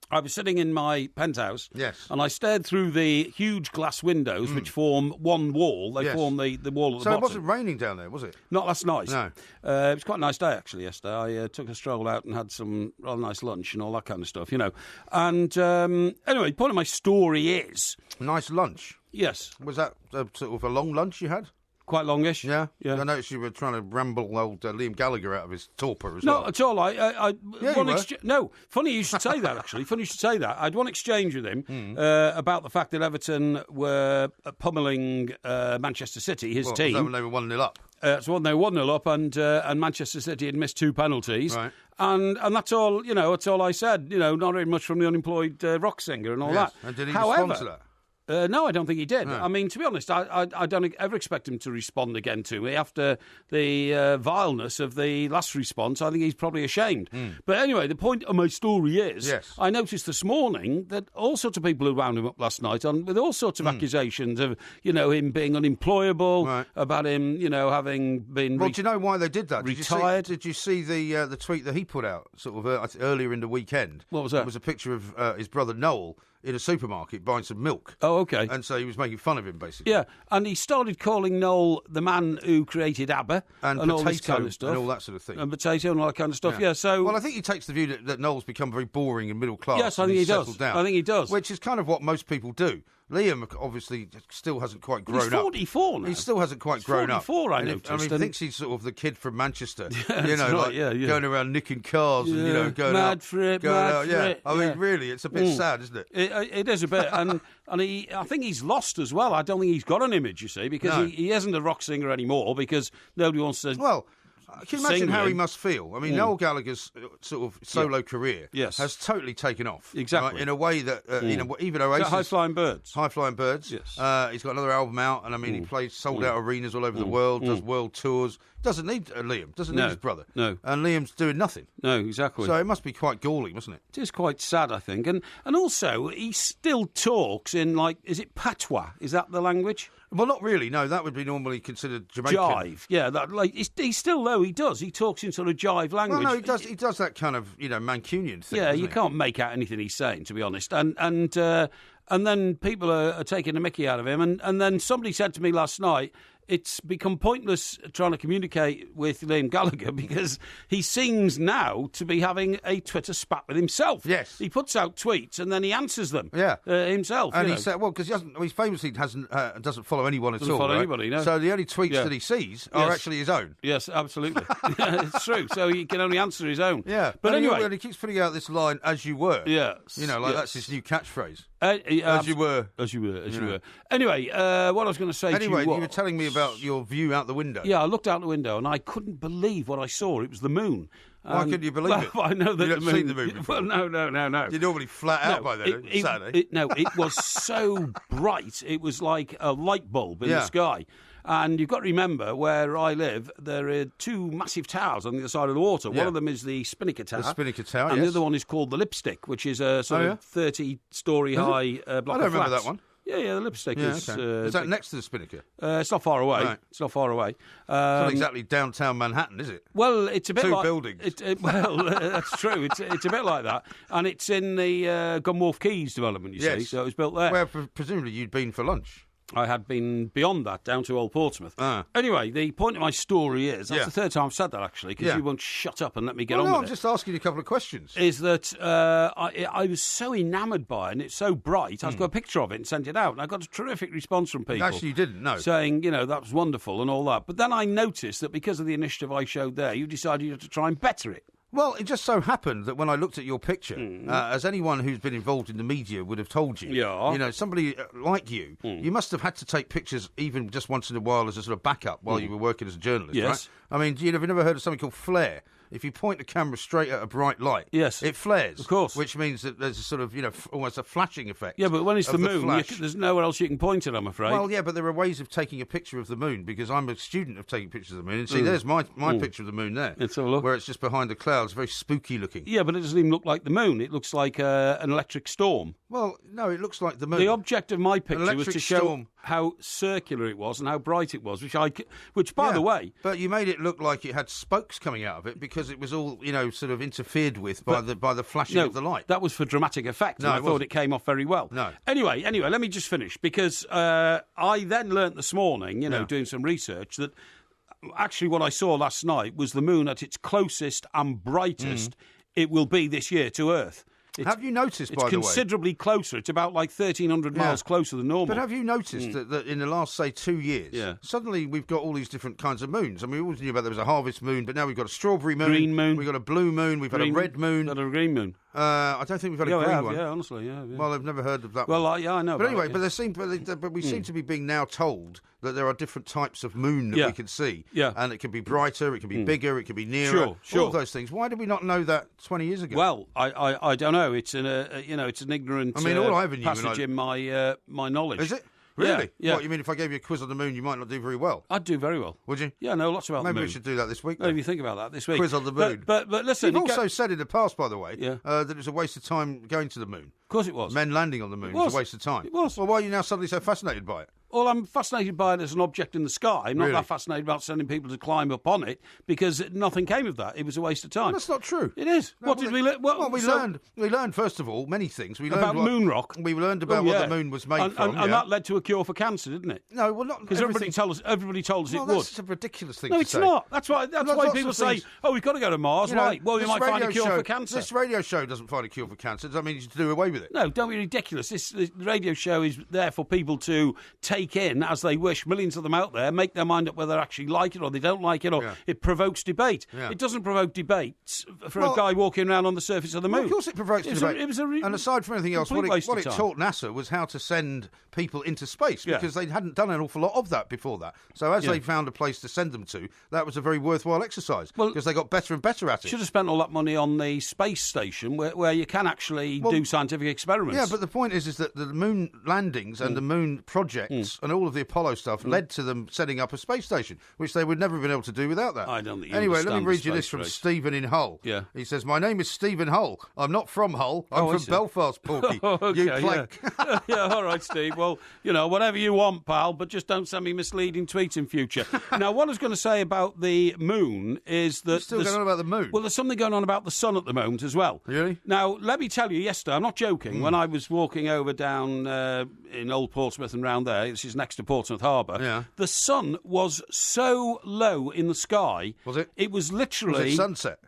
I was sitting in my penthouse, and I stared through the huge glass windows which form one wall. They form the wall at the bottom. So it wasn't raining down there, was it? Not last night. No. It was quite a nice day, actually, yesterday. I took a stroll out and had some rather nice lunch and all that kind of stuff, you know. And anyway, the point of my story is... Nice lunch? Yes. Was that sort of a long lunch you had? Quite longish. Yeah? Yeah. I noticed you were trying to ramble old Liam Gallagher out of his torpor as No, well. at all. No, funny you should say that, actually. Funny you should say that. I had one exchange with him about the fact that Everton were pummelling Manchester City, his team. Was that when they were 1-0 up? So when they were 1-0 up and Manchester City had missed 2 penalties. Right. And that's all, you know, that's all I said. You know, not very much from the unemployed rock singer and all that. And did he However, respond to that? No, I don't think he did. No. I mean, to be honest, I don't ever expect him to respond again to me after the vileness of the last response. I think he's probably ashamed. But anyway, the point of my story is, I noticed this morning that all sorts of people had wound him up last night with all sorts of accusations of, you know, him being unemployable, about him, you know, having been Well, do you know why they did that? retired. Did you see the tweet that he put out sort of earlier in the weekend? What was that? It was a picture of his brother Noel in a supermarket buying some milk. Oh, okay. And so he was making fun of him, basically. Yeah, and he started calling Noel the man who created ABBA and all this kind of stuff. And all that sort of thing. And potato and all that kind of stuff, yeah. So, well, I think he takes the view that Noel's become very boring and middle class. Yes, I think he does. Settled down, I think he does. Which is kind of what most people do. Liam obviously still hasn't quite grown He's 44 up. now. He still hasn't quite grown up. 44, I noticed. I mean, he thinks he's sort of the kid from Manchester. Yeah, you know, right, like going around nicking cars and, you know, going mad out. For it, going mad out, for yeah. it. I mean, really, it's a bit sad, isn't it? It is a bit. And I think he's lost as well. I don't think he's got an image, you see, because he isn't a rock singer anymore because nobody wants to... Well... Can you imagine how he must feel? I mean, Noel Gallagher's sort of solo career has totally taken off. Exactly. Right? In a way that, even Oasis... High Flying Birds. High Flying Birds. Yes. He's got another album out, and I mean, he plays sold-out arenas all over the world, does world tours. Doesn't need Liam, doesn't need his brother. No. And Liam's doing nothing. No, exactly. So it must be quite galling, mustn't it? It is quite sad, I think. And also, he still talks in, like, is it patois? Is that the language? Well, not really. No, that would be normally considered Jamaican. Jive, yeah. That, like, he's still, though, he does. He talks in sort of jive language. Well, no, he does that kind of, Mancunian thing. Yeah, you can't make out anything he's saying, to be honest. And then people are taking the mickey out of him. And then somebody said to me last night, it's become pointless trying to communicate with Liam Gallagher because he seems now to be having a Twitter spat with himself. Yes. He puts out tweets and then he answers them himself. And he said, well, because he famously doesn't follow anyone at all. Doesn't follow right? anybody, no. So the only tweets that he sees are actually his own. Yes, absolutely. It's true. So he can only answer his own. Yeah. But anyway. And he keeps putting out this line, as you were. Yes. That's his new catchphrase. As you were. As you were. Anyway, what I was going to say to you was... you were telling me about your view out the window. Yeah, I looked out the window and I couldn't believe what I saw. It was the moon. Why couldn't you believe it? I know that You've never seen the moon before? Well, no. You're normally flat out by then, Saturday. It was so bright. It was like a light bulb in the sky. And you've got to remember, where I live, there are 2 massive towers on the other side of the water. One of them is the Spinnaker Tower. The Spinnaker Tower, and the other one is called the Lipstick, which is a sort of 30-storey high block of flats. I don't remember that one. Yeah, the Lipstick is... Okay. Is that next to the Spinnaker? It's not far away. Right. It's not far away. It's not exactly downtown Manhattan, is it? Well, it's a bit 2 like... buildings. That's true. It's a bit like that. And it's in the Gunwharf Quays development, you see. So it was built there. Where presumably you'd been for lunch. I had been beyond that, down to Old Portsmouth. Anyway, the point of my story is, that's the third time I've said that, actually, because you won't shut up and let me get on with it. I'm just asking you a couple of questions. Is that I was so enamoured by it, and it's so bright, I've got a picture of it and sent it out, and I got a terrific response from people. Actually, you didn't, no. Saying, that was wonderful and all that. But then I noticed that because of the initiative I showed there, you decided you had to try and better it. Well, it just so happened that when I looked at your picture, as anyone who's been involved in the media would have told you, somebody like you, you must have had to take pictures even just once in a while as a sort of backup while you were working as a journalist, right? I mean, have you never heard of something called flare? If you point the camera straight at a bright light, it flares. Of course. Which means that there's a sort of, almost a flashing effect. Yeah, but when it's the moon, there's nowhere else you can point it, I'm afraid. Well, yeah, but there are ways of taking a picture of the moon, because I'm a student of taking pictures of the moon. And see, there's my picture of the moon there. Let's have a look. Where it's just behind the clouds, very spooky looking. Yeah, but it doesn't even look like the moon. It looks like an electric storm. Well, no, it looks like the moon. The object of my picture was to show how circular it was and how bright it was, which by the way... But you made it look like it had spokes coming out of it because it was all, sort of interfered with by the flashing of the light. That was for dramatic effect, and I thought it came off very well. No. Anyway, let me just finish, because I then learnt this morning, doing some research, that actually what I saw last night was the moon at its closest and brightest it will be this year to Earth. Have you noticed, by the way? It's considerably closer. It's about like 1,300 miles closer than normal. But have you noticed that in the last, say, 2 years, suddenly we've got all these different kinds of moons? I mean, we always knew about there was a harvest moon, but now we've got a strawberry moon. Green moon. We've got a blue moon. We've had a red moon. We've had a green moon. I don't think we've had a green one. Yeah, honestly, yeah. Well, I've never heard of that one. Well, I know. But anyway, but we seem to be being now told that there are different types of moon that we can see. Yeah. And it can be brighter, it can be bigger, it can be nearer. Sure. All of those things. Why did we not know that 20 years ago? Well, I don't know. It's it's an ignorant passage in my knowledge. Is it? Really? Yeah. What, you mean if I gave you a quiz on the moon, you might not do very well? I'd do very well. Would you? Yeah, I know lots about the moon. Maybe we should do that this week. Maybe think about that this week. Quiz on the moon. But listen... You've also said in the past, by the way, that it was a waste of time going to the moon. Of course it was. Men landing on the moon was a waste of time. It was. Well, why are you now suddenly so fascinated by it? Well, I'm fascinated by it as an object in the sky. I'm not that fascinated about sending people to climb up on it, because nothing came of that. It was a waste of time. Well, that's not true. It is. No, we learned, first of all, many things. We learned about moon rock. We learned about what the moon was made from. And that led to a cure for cancer, didn't it? No, well, not because everybody told us it would. That's a ridiculous thing to say. No, it's not. That's why people say, we've got to go to Mars. Right. Well, we might find a cure for cancer. This radio show doesn't find a cure for cancer. Does that mean you should do away with it? No, don't be ridiculous. This radio show is there for people to take in as they wish. Millions of them out there, make their mind up whether they actually like it or they don't like it, or it provokes debate. Yeah. It doesn't provoke debates for a guy walking around on the surface of the moon. Well, of course it provokes debate. And aside from anything else, what it taught NASA was how to send people into space, because they hadn't done an awful lot of that before that. So as they found a place to send them to, that was a very worthwhile exercise, because they got better and better at it. Should have spent all that money on the space station where you can actually do scientific experiments. Yeah, but the point is that the moon landings and the moon projects and all of the Apollo stuff led to them setting up a space station, which they would never have been able to do without that. I don't think Anyway, let me read you this from Stephen in Hull. Yeah. He says, "My name is Stephen Hull. I'm not from Hull. I'm from Belfast, Porky. Okay, you plank." Yeah, all right, Steve. Well, whatever you want, pal, but just don't send me misleading tweets in future. Now, what I was going to say about the moon is that... You're still going on about the moon? Well, there's something going on about the sun at the moment as well. Really? Now, let me tell you, yesterday, I'm not joking, when I was walking over down in Old Portsmouth and round there, this is next to Portsmouth Harbour, the sun was so low in the sky. Was it? It was literally... Was it sunset?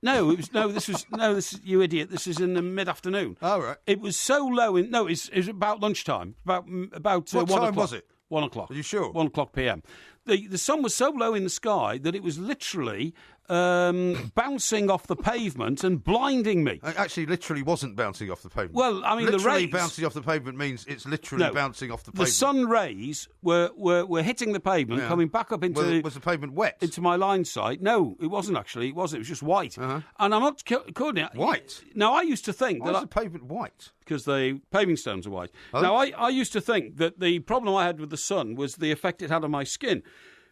No, this is you idiot. This is in the mid-afternoon. Oh, right. It was so low it was about lunchtime. About what 1 time o'clock. was it? 1 o'clock. Are you sure? 1 o'clock p.m. The sun was so low in the sky that it was literally bouncing off the pavement and blinding me. It actually literally wasn't bouncing off the pavement. Well, I mean, literally the rays... bouncing off the pavement means it's literally bouncing off the pavement. The sun rays were hitting the pavement, coming back up into... Was the pavement wet? Into my line sight. No, it wasn't actually. It wasn't. It was just white. Uh-huh. And I'm not kidding. White? Now, I used to think... Why is the pavement white? Because the paving stones are white. Oh. Now, I used to think that the problem I had with the sun was the effect it had on my skin.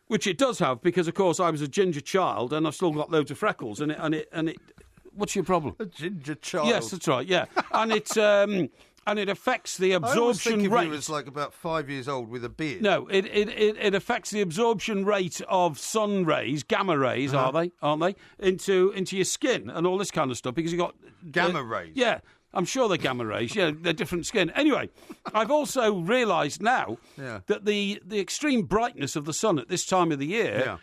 Which it does have, because of course I was a ginger child and I've still got loads of freckles. And it. What's your problem? A ginger child. Yes, that's right. Yeah, and it affects the absorption I always think rate. of you as like about 5 years old with a beard. No, it affects the absorption rate of sun rays, gamma rays, aren't they? Into your skin and all this kind of stuff, because you got gamma rays. Yeah. I'm sure they're gamma rays. Yeah, they're different skin. Anyway, I've also realised now that the extreme brightness of the sun at this time of the year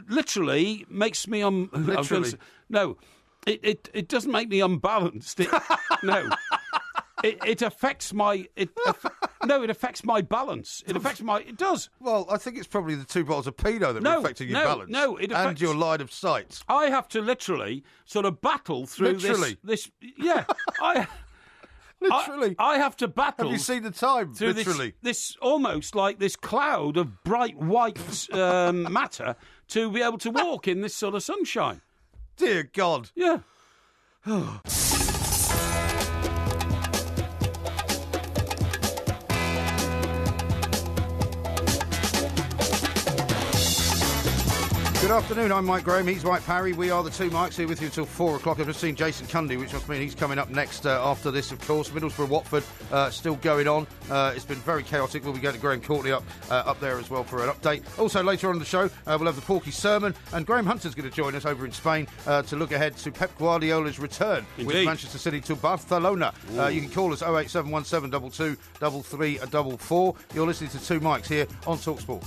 literally makes me literally? No, it doesn't make me unbalanced. No. It affects my... No, it affects my balance. It does. Well, I think it's probably the 2 bottles of Pinot that are affecting your balance. No, it affects... And your line of sight. I have to literally sort of battle through this. Yeah, Literally. I have to battle. Have you seen the time? Through literally. This almost like this cloud of bright white matter to be able to walk in this sort of sunshine. Dear God. Yeah. Good afternoon, I'm Mike Graham, he's Mike Parry, we are the two Mikes here with you until 4 o'clock. I've just seen Jason Cundy, which must mean he's coming up next after this, of course. Middlesbrough-Watford still going on. It's been very chaotic. We'll be going to Graham Courtney up there as well for an update. Also, later on in the show, we'll have the Porky Sermon, and Graham Hunter's going to join us over in Spain to look ahead to Pep Guardiola's return with Manchester City to Barcelona. You can call us 08717 22 3344. You're listening to Two Mikes here on talkSPORT.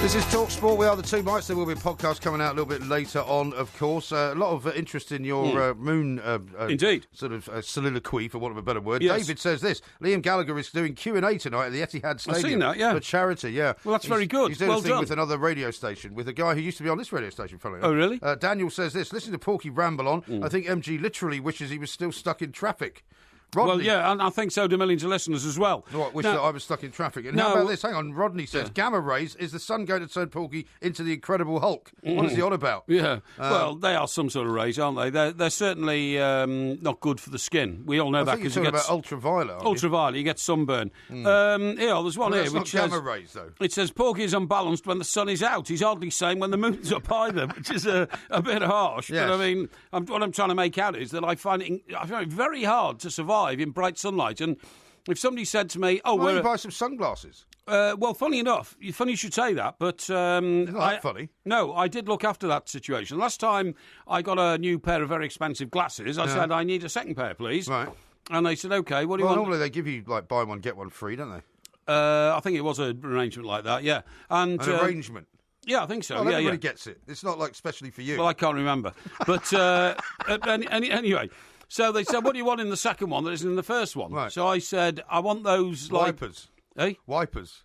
This is talkSPORT. We are the Two Mikes. There will be a podcast coming out a little bit later on, of course. A lot of interest in your moon Indeed. Sort of soliloquy, for want of a better word. Yes. David says this. Liam Gallagher is doing Q&A tonight at the Etihad Stadium. I've seen that, yeah. For charity, yeah. Well, that's very good. He's doing well a thing done. with another radio station, with a guy who used to be on this radio station, funnily enough. Oh, really? Daniel says this. Listen to Porky ramble on. I think MG literally wishes he was still stuck in traffic. Rodney. Well, yeah, and I think so do millions of listeners as well. Oh, I wish that I was stuck in traffic. And how about this? Hang on, Rodney says, gamma rays, is the sun going to turn Porky into the Incredible Hulk? What is he on about? Yeah, well, they are some sort of rays, aren't they? They're certainly not good for the skin. We all know that because you're talking about ultraviolet, ultraviolet, you get sunburn. Here, there's one here which not says... gamma rays, though. It says, Porky is unbalanced when the sun is out. He's hardly sane when the moon's up either, which is a bit harsh. Yes. But, I mean, what I'm trying to make out is that I find it very hard to survive in bright sunlight. And if somebody said to me, "Oh, why don't you buy some sunglasses?" Well, funny enough, funny you should say that, but it's not that funny. No, I did look after that situation. Last time I got a new pair of very expensive glasses, I said, "I need a second pair, please." Right. And they said, "Okay, what do you want?" Normally they give you like buy one get one free, don't they? I think it was an arrangement like that. Yeah, an arrangement. Yeah, I think so. Well, yeah, everybody gets it. It's not like specially for you. Well, I can't remember, but anyway. So they said, what do you want in the second one that isn't in the first one? Right. So I said, I want those... Wipers. Eh? Wipers.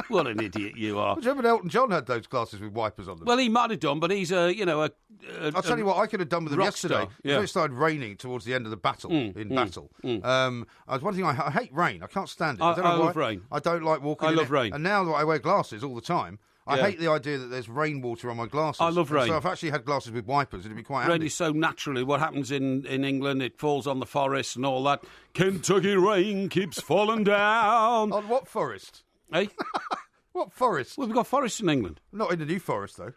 What an idiot you are. Do you remember Elton John had those glasses with wipers on them? Well, he might have done, but he's I'll tell you what I could have done with them yesterday. Yeah. It started raining towards the end of the battle, battle. One thing, I hate rain. I can't stand it. I love rain. I don't like walking I in love rain. And now that I wear glasses all the time, I hate the idea that there's rainwater on my glasses. I love rain. So I've actually had glasses with wipers. It'd be quite handy. Rain is so naturally. What happens in England, it falls on the forest and all that. Kentucky rain keeps falling down. On what forest? Eh? What forest? Well, we've got forests in England. Not in the New Forest, though.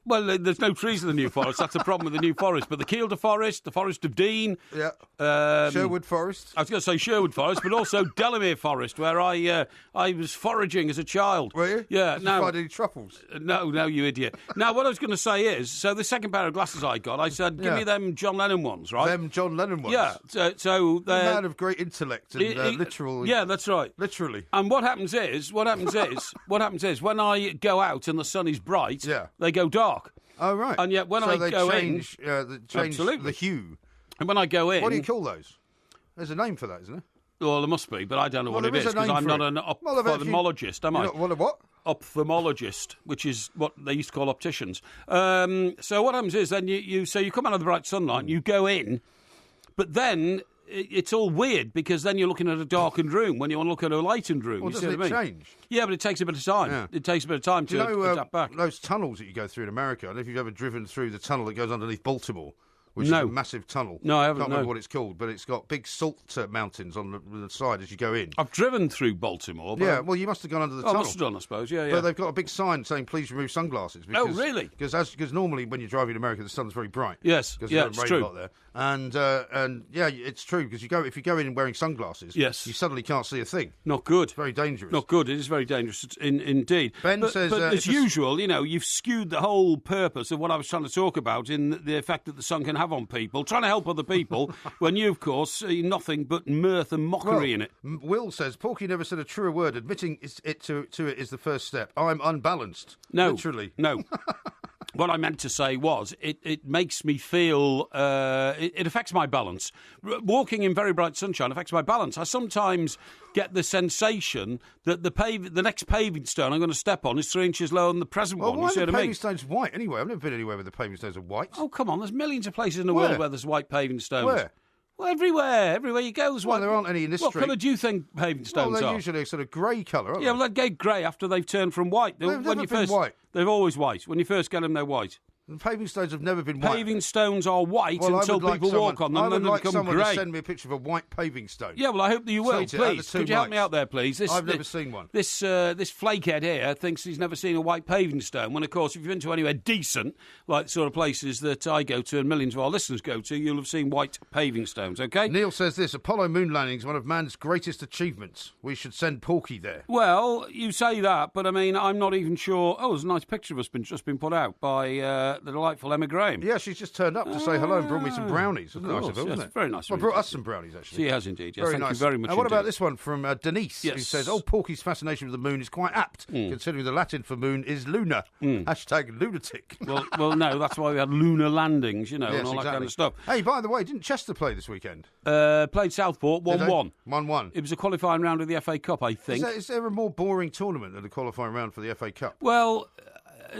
Well, there's no trees in the New Forest. That's the problem with the New Forest. But the Kielder Forest, the Forest of Dean. Yeah. Sherwood Forest. I was going to say Sherwood Forest, but also Delamere Forest, where I was foraging as a child. Were you? Yeah. Did you find any truffles? No, you idiot. Now, what I was going to say is, so the second pair of glasses I got, I said, give me them John Lennon ones, right? Them John Lennon ones? Yeah. So they're... A man of great intellect and literal... Yeah, that's right. Literally. And what happens is, when I go out and the sun is bright, they go dark. Oh, right. And yet when I go change the hue. And when I go in... What do you call those? There's a name for that, isn't there? Well, there must be, but I don't know what it is, because I'm not an ophthalmologist, am I? What a what? Ophthalmologist, which is what they used to call opticians. So what happens is then you come out of the bright sunlight and you go in, but then... It's all weird because then you're looking at a darkened room when you want to look at a lightened room. Well, doesn't it change? Yeah, but it takes a bit of time. Yeah. It takes a bit of time to adapt back. Those tunnels that you go through in America, I don't know if you've ever driven through the tunnel that goes underneath Baltimore, which is a massive tunnel. No, I haven't. I can't remember what it's called, but it's got big salt mountains on the side as you go in. I've driven through Baltimore. But yeah, well, you must have gone under the tunnel. I must have done, I suppose, yeah. But they've got a big sign saying, please remove sunglasses. Because, oh, really? Because normally when you're driving in America, the sun's very bright. Yes, it's true. A lot there. And yeah, it's true, because if you go in wearing sunglasses, you suddenly can't see a thing. Not good. It's very dangerous. Not good. It is very dangerous, indeed. Ben says... But as usual, you've skewed the whole purpose of what I was trying to talk about in the effect that the sun can have have on people, trying to help other people, when you, of course, see nothing but mirth and mockery in it. Will says, Porky never said a truer word. Admitting it to it is the first step. I'm unbalanced. No. Literally. No. What I meant to say was, it makes me feel, it affects my balance. Walking in very bright sunshine affects my balance. I sometimes get the sensation that the next paving stone I'm going to step on is 3 inches lower than the present one. Why you see are the what I paving mean? stones white anyway? I've never been anywhere where the paving stones are white. Oh, come on, there's millions of places in the world where there's white paving stones. Where? Well, everywhere you go, there's white. Well, there aren't any in this street. What colour do you think paving stones Well, they're are? usually a sort of grey colour, aren't they? Yeah, well, they get grey after they've turned from white. They've never been white. They're always white. When you first get them, they're white. The paving stones have never been white. Paving stones are white until people walk on them, and then they become someone grey. to send me a picture of a white paving stone. Yeah, well, I hope that you will. Please, could you help me out there, please? I've never seen one. This flakehead here thinks he's never seen a white paving stone, when, of course, if you've been to anywhere decent, like the sort of places that I go to and millions of our listeners go to, you'll have seen white paving stones, OK? Neil says this, Apollo moon landing is one of man's greatest achievements. We should send Porky there. Well, you say that, but, I mean, I'm not even sure... Oh, there's a nice picture of us just been put out by the delightful Emma Graham. Yeah, she's just turned up to say hello and brought me some brownies. Nice of her, wasn't it? Very nice. Well, brought us some brownies, actually. She has indeed, yes. Very Thank nice. you very much. And what about this one from Denise, who says, Porky's fascination with the moon is quite apt, considering the Latin for moon is lunar. Hashtag lunatic. Well, no, that's why we had lunar landings, and all that kind of stuff. Hey, by the way, didn't Chester play this weekend? Played Southport, 1-1. 1-1. It was a qualifying round of the FA Cup, I think. Is there a more boring tournament than a qualifying round for the FA Cup? Well...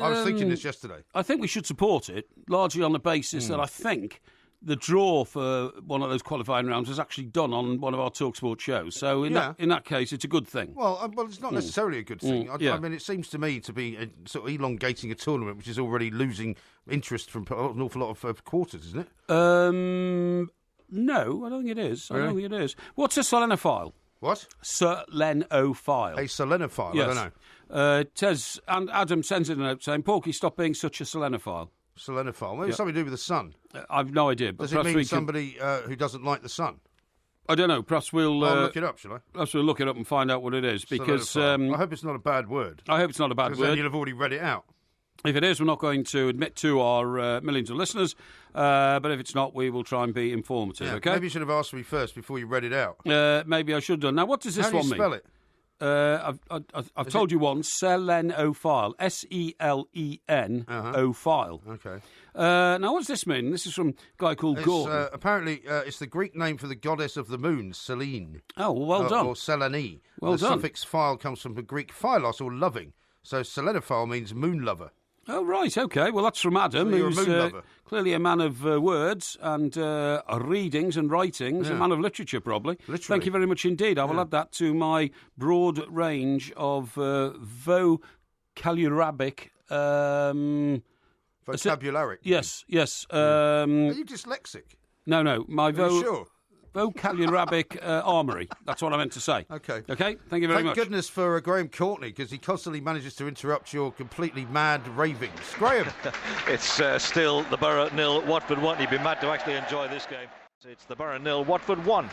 I was thinking this yesterday. I think we should support it, largely on the basis that I think the draw for one of those qualifying rounds was actually done on one of our talkSPORT shows. So in that case, it's a good thing. Well, it's not necessarily a good thing. I mean, it seems to me to be sort of elongating a tournament which is already losing interest from an awful lot of quarters, isn't it? No, I don't think it is. Really? I don't think it is. What's a selenophile? What? Selenophile. A selenophile? Yes. I don't know. It says, and Adam sends in a note saying, Porky, stop being such a selenophile. Selenophile? Maybe something to do with the sun. I've no idea. But does it mean somebody who doesn't like the sun? I don't know. Perhaps we'll... I'll look it up, shall I? Perhaps we'll look it up and find out what it is. Because I hope it's not a bad word. I hope it's not a bad word. Then you'll have already read it out. If it is, we're not going to admit to our millions of listeners. But if it's not, we will try and be informative, OK? Maybe you should have asked me first before you read it out. Maybe I should have done. Now, what does this one mean? How do you spell it? I've told you once, selenophile, Selenophile. Okay. Now, what does this mean? This is from a guy called Gordon. Apparently, it's the Greek name for the goddess of the moon, Selene. Oh, well done. Or Selene. Well done. The suffix phile comes from the Greek philos, or loving. So selenophile means moon lover. Oh, right, OK. Well, that's from Adam, so who's clearly a man of words and readings and writings, a man of literature, probably. Literally. Thank you very much indeed. I will add that to my broad range of vocalurabic... vocabularic? Yes. Are you dyslexic? No. My Are you sure? vocalurabic armoury. That's what I meant to say. Okay. Okay, thank you very much. Thank goodness for Graham Courtney, because he constantly manages to interrupt your completely mad ravings. Graham! It's still the Borough 0, Watford 1. You'd be mad to actually enjoy this game. It's the Borough 0, Watford 1.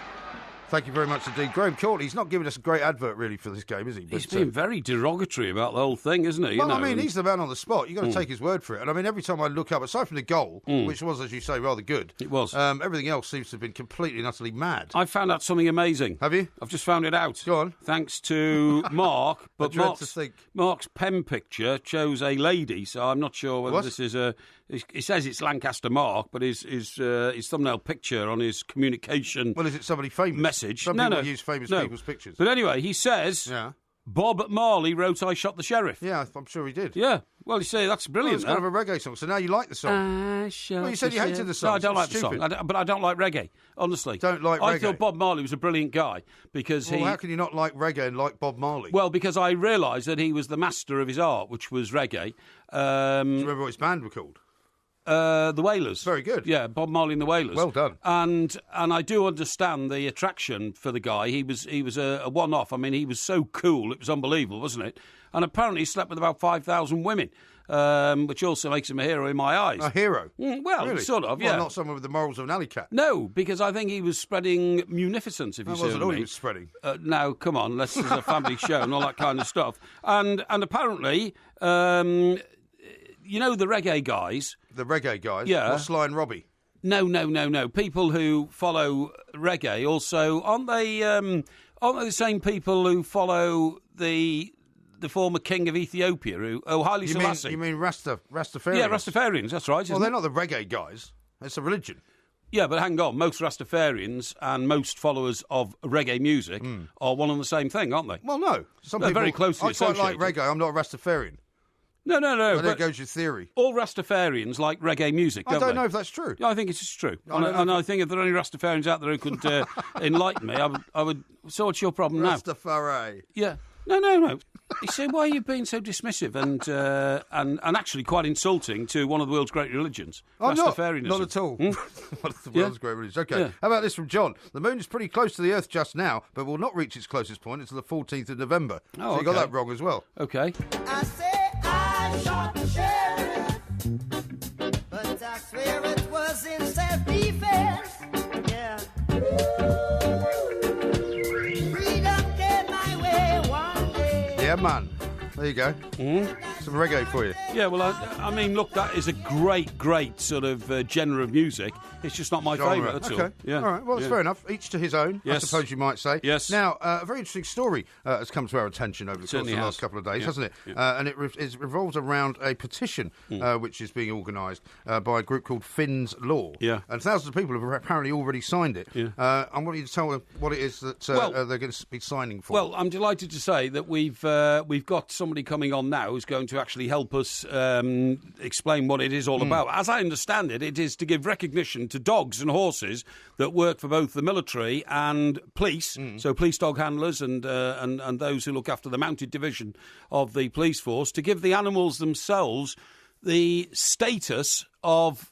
Thank you very much indeed. Graham Courtney, he's not giving us a great advert, really, for this game, is he? He's been very derogatory about the whole thing, isn't he? Well, I mean, he's the man on the spot. You've got to take his word for it. And, I mean, every time I look up, aside from the goal, which was, as you say, rather good. It was. Everything else seems to have been completely and utterly mad. I've found out something amazing. Have you? I've just found it out. Go on. Thanks to Mark. But Mark's pen picture chose a lady, so I'm not sure whether this is a... He says it's Lancaster Mark, but his thumbnail picture on his communication... Well, is it somebody famous? Message. Some people use famous people's pictures. But anyway, he says... Yeah. Bob Marley wrote I Shot the Sheriff. Yeah, I'm sure he did. Yeah. Well, you say that's brilliant. Well, it's kind of a reggae song, so now you like the song. Well, you said you hated the song. No, I don't like the song. But I don't like reggae, honestly. Don't like reggae? I thought Bob Marley was a brilliant guy because Well, how can you not like reggae and like Bob Marley? Well, because I realised that he was the master of his art, which was reggae. Do you remember what his band were called? The Wailers. Very good. Yeah, Bob Marley and the Wailers. Well done. And I do understand the attraction for the guy. He was a one-off. I mean, he was so cool. It was unbelievable, wasn't it? And apparently he slept with about 5,000 women, which also makes him a hero in my eyes. A hero? Well, really? sort of, yeah. Well, not someone with the morals of an alley cat. No, because I think he was spreading munificence, if you see what I mean. That wasn't all he was spreading. Now, come on, this is a family show and all that kind of stuff. And apparently... you know the reggae guys? The reggae guys? Yeah. What's Sly and Robbie? No. People who follow reggae also aren't they the same people who follow the former king of Ethiopia, Haile Selassie? You mean Rastafarians? Yeah, Rastafarians. That's right. Well, they're not the reggae guys. It's a religion. Yeah, but hang on. Most Rastafarians and most followers of reggae music are one and the same thing, aren't they? Well, no. They're very closely associated. I quite like reggae. I'm not a Rastafarian. No. But there goes your theory. All Rastafarians like reggae music, don't they? I don't know if that's true. Yeah, I think it's true. And I think if there are any Rastafarians out there who could enlighten me, I would. So what's your problem now? Rastafari. Yeah. No. You see, why are you being so dismissive and actually quite insulting to one of the world's great religions? I'm Rastafarianism. not at all. One of the world's great religions. Okay. Yeah. How about this from John? The moon is pretty close to the Earth just now, but will not reach its closest point until the 14th of November. Oh, so you got that wrong as well. Okay. I say I shot the sheriff, but I swear it was in self-defense. Yeah. Freedom came my way one day. Yeah, man. There you go. Some reggae for you. Yeah, well, I mean, look, that is a great sort of genre of music. It's just not my favourite, that's all. Yeah. All right, well, that's fair enough. Each to his own, Yes. I suppose you might say. Yes. Now, a very interesting story has come to our attention over the course of the last couple of days, hasn't it? Yeah. And it revolves around a petition which is being organised by a group called Finn's Law. Yeah. And thousands of people have apparently already signed it. Yeah. I want you to tell them what it is that they're going to be signing for. Well, I'm delighted to say that we've got somebody coming on now who's going to actually help us explain what it is all about. As I understand it, it is to give recognition to dogs and horses that work for both the military and police, so police dog handlers and those who look after the mounted division of the police force, to give the animals themselves the status of,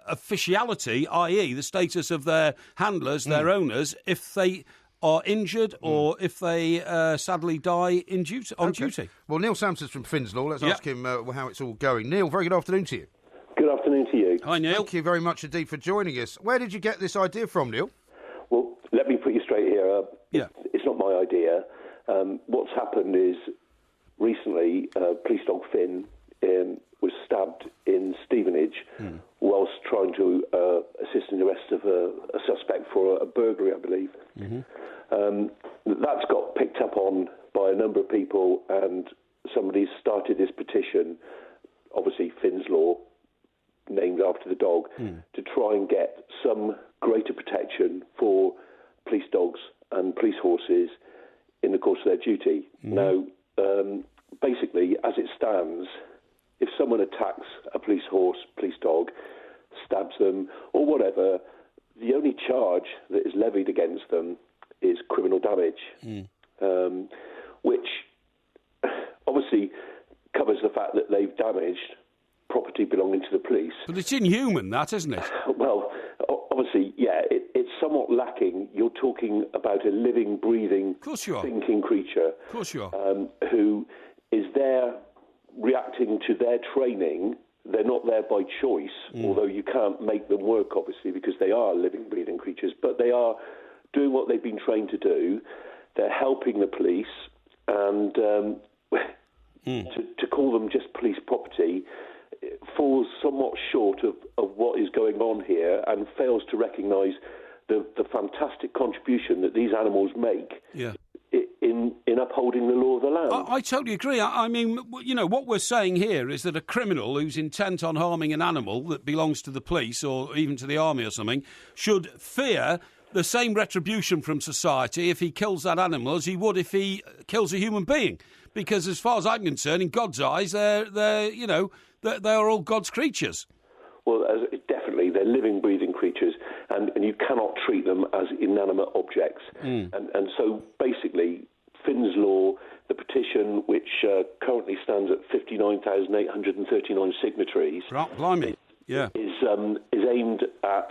officiality, i.e. the status of their handlers, their owners, if they are injured or if they sadly die on duty. Well, Neil Sampson's from Finn's Law. Let's ask him how it's all going. Neil, very good afternoon to you. Good afternoon to you. Hi, Neil. Thank you very much indeed for joining us. Where did you get this idea from, Neil? Well, let me put you straight here. It's not my idea. What's happened is recently police dog Finn was stabbed in Stevenage whilst trying to assist in the arrest of a suspect for a burglary, I believe. That's got picked up on by a number of people, and somebody's started this petition, obviously Finn's Law, named after the dog, to try and get some greater protection for police dogs and police horses in the course of their duty. Now, basically, as it stands, if someone attacks a police horse, police dog, stabs them, or whatever, the only charge that is levied against them is criminal damage, which obviously covers the fact that they've damaged property belonging to the police. But it's inhuman, that, isn't it? Well, obviously, it's somewhat lacking. You're talking about a living, breathing, thinking creature. Of course you are. Who is there reacting to their training. They're not there by choice, although you can't make them work, obviously, because they are living, breathing creatures, but they are doing what they've been trained to do. They're helping the police, and to call them just police property falls somewhat short of what is going on here and fails to recognise the fantastic contribution that these animals make in upholding the law of the land. I totally agree. I mean, what we're saying here is that a criminal who's intent on harming an animal that belongs to the police or even to the army or something should fear the same retribution from society if he kills that animal as he would if he kills a human being. Because as far as I'm concerned, in God's eyes, they're all God's creatures. Well, definitely, they're living, breathing creatures, and you cannot treat them as inanimate objects. And so, basically, Finn's Law, the petition, which currently stands at 59,839 signatories, blimey, is aimed at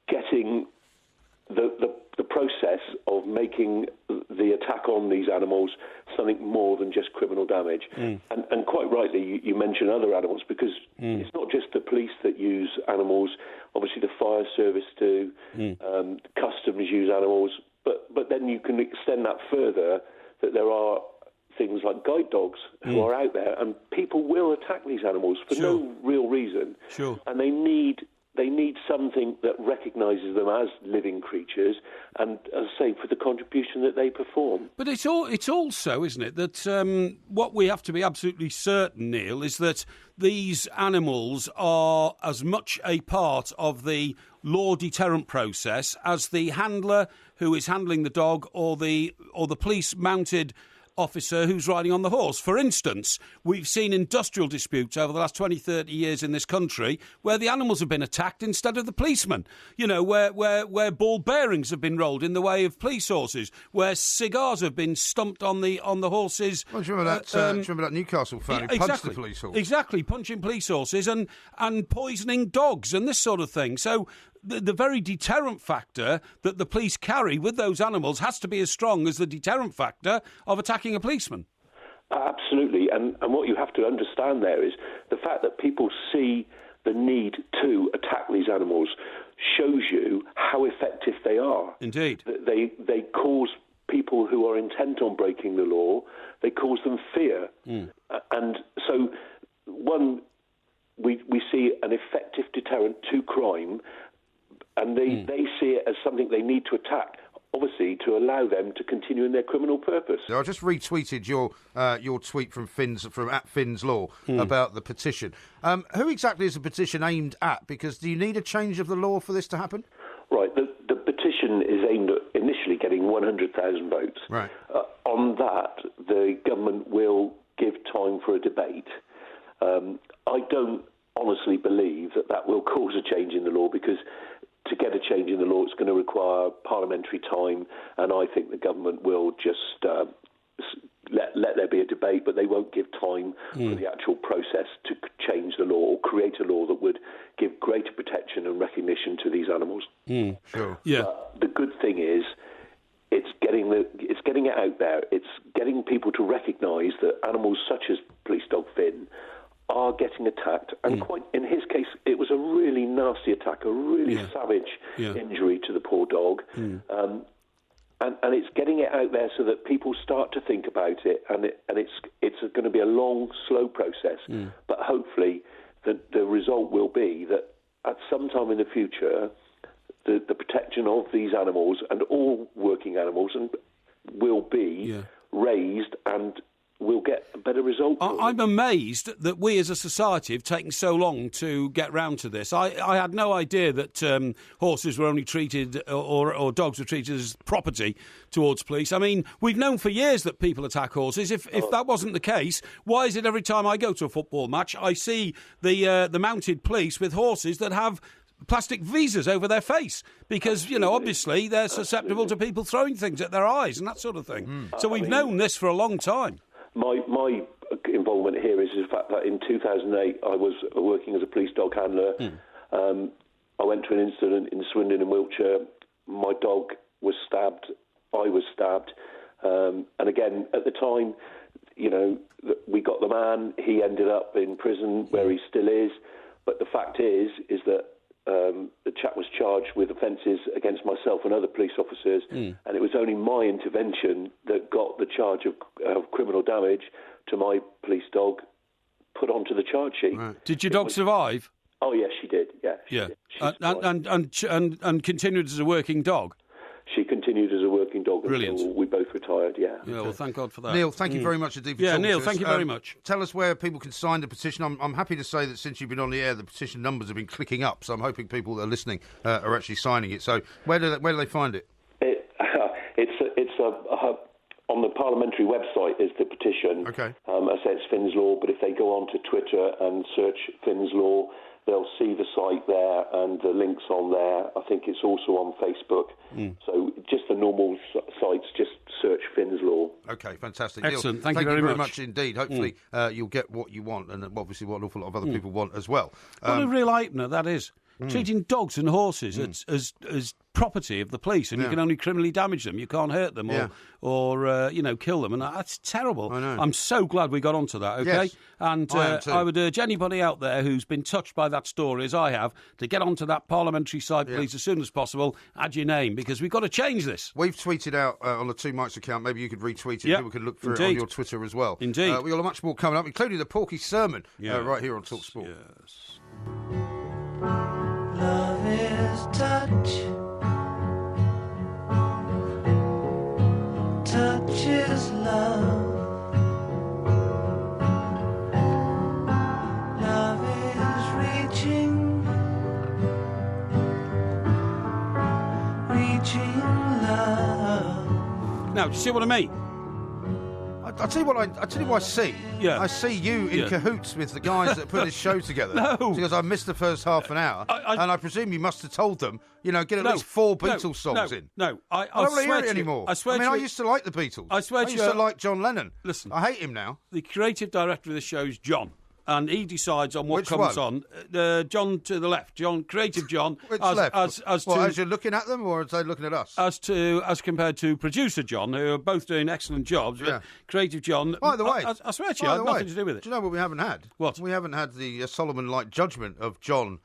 getting the process of making the attack on these animals something more than just criminal damage. And quite rightly, you mention other animals, because it's not just the police that use animals. Obviously, the fire service do, customs use animals, but then you can extend that further, that there are things like guide dogs who are out there, and people will attack these animals for no real reason. And they need they need something that recognises them as living creatures and, as I say, for the contribution that they perform. But it's also, isn't it, that what we have to be absolutely certain, Neil, is that these animals are as much a part of the law deterrent process as the handler who is handling the dog or the police mounted officer who's riding on the horse. For instance, we've seen industrial disputes over the last 20, 30 years in this country where the animals have been attacked instead of the policemen. You know, where ball bearings have been rolled in the way of police horses, where cigars have been stumped on the horses. Well, do you remember that Newcastle fan who punched the police horse? Exactly, punching police horses and poisoning dogs and this sort of thing. So the very deterrent factor that the police carry with those animals has to be as strong as the deterrent factor of attacking a policeman. Absolutely, and what you have to understand there is the fact that people see the need to attack these animals shows you how effective they are. Indeed. They cause people who are intent on breaking the law, they cause them fear. And so, we see an effective deterrent to crime, and they see it as something they need to attack, obviously, to allow them to continue in their criminal purpose. So I just retweeted your tweet from @Finn's Law about the petition. Who exactly is the petition aimed at? Because do you need a change of the law for this to happen? Right. The petition is aimed at initially getting 100,000 votes. Right. On that, the government will give time for a debate. I don't honestly believe that will cause a change in the law, because to get a change in the law, it's going to require parliamentary time, and I think the government will just let there be a debate, but they won't give time for the actual process to change the law or create a law that would give greater protection and recognition to these animals. Sure. Yeah. But the good thing is, it's getting it out there. It's getting people to recognise that animals such as police dog Finn are getting attacked, and quite in his case, it was a really nasty attack, a really savage injury to the poor dog, and it's getting it out there so that people start to think about it, and it's going to be a long, slow process, but hopefully the result will be that at some time in the future, the protection of these animals and all working animals will be raised, and we'll get a better result. I'm amazed that we as a society have taken so long to get round to this. I had no idea that horses were only treated, or dogs were treated as property towards police. I mean, we've known for years that people attack horses. If that wasn't the case, why is it every time I go to a football match, I see the mounted police with horses that have plastic visors over their face? Because, you know, obviously they're susceptible to people throwing things at their eyes and that sort of thing. So we've known this for a long time. My involvement here is the fact that in 2008 I was working as a police dog handler. I went to an incident in Swindon in Wiltshire. My dog was stabbed. I was stabbed. And again, at the time, you know, we got the man. He ended up in prison where he still is. But the fact is that the chap was charged with offences against myself and other police officers, and it was only my intervention that got the charge of criminal damage to my police dog put onto the charge sheet. Right. Did your dog survive? Oh yes, she did. Yeah. And continued as a working dog. She continued as a working dog Brilliant. until we both retired, Yeah, well, thank God for that. Neil, thank you very much indeed for talking Neil, to us. thank you very much. Tell us where people can sign the petition. I'm happy to say that since you've been on the air, the petition numbers have been clicking up, so I'm hoping people that are listening are actually signing it. So where do they find it? It's on the parliamentary website is the petition. Okay. I say it's Finn's Law, but if they go on to Twitter and search Finn's Law, they'll see the site there and the links on there. I think it's also on Facebook. So just the normal sites, just search Finn's Law. Okay, fantastic. Excellent. Neil, thank you very much indeed. Hopefully you'll get what you want, and obviously what an awful lot of other people want as well. What a real eye-opener that is. Treating dogs and horses as property of the police, and you can only criminally damage them. You can't hurt them or kill them, and that's terrible. I know. I'm so glad we got onto that, okay? Yes, and I would urge anybody out there who's been touched by that story, as I have, to get onto that parliamentary site, please, as soon as possible. Add your name, because we've got to change this. We've tweeted out on the Two Mics account. Maybe you could retweet it. People could look for it on your Twitter as well. Indeed. We've got much more coming up, including the Porky Sermon right here on talkSPORT. Yes. touch. Touch is love. Love is reaching love. Now, do you see what I mean? I'll tell you what I see. Yeah. I see you in cahoots with the guys that put this show together. No. Because I missed the first half an hour. And I presume you must have told them, get at least 4 Beatles songs in. No, I don't want to hear it anymore. I used to like the Beatles. I used to like John Lennon. Listen. I hate him now. The creative director of the show is John. And he decides on what Which comes one? on. John to the left. Creative John. Which as, left? As you're looking at them, or are they looking at us? As compared to producer John, who are both doing excellent jobs. Yeah. Creative John. By the way, I swear to you, I had nothing to do with it. Do you know what we haven't had? What? We haven't had the Solomon-like judgment of John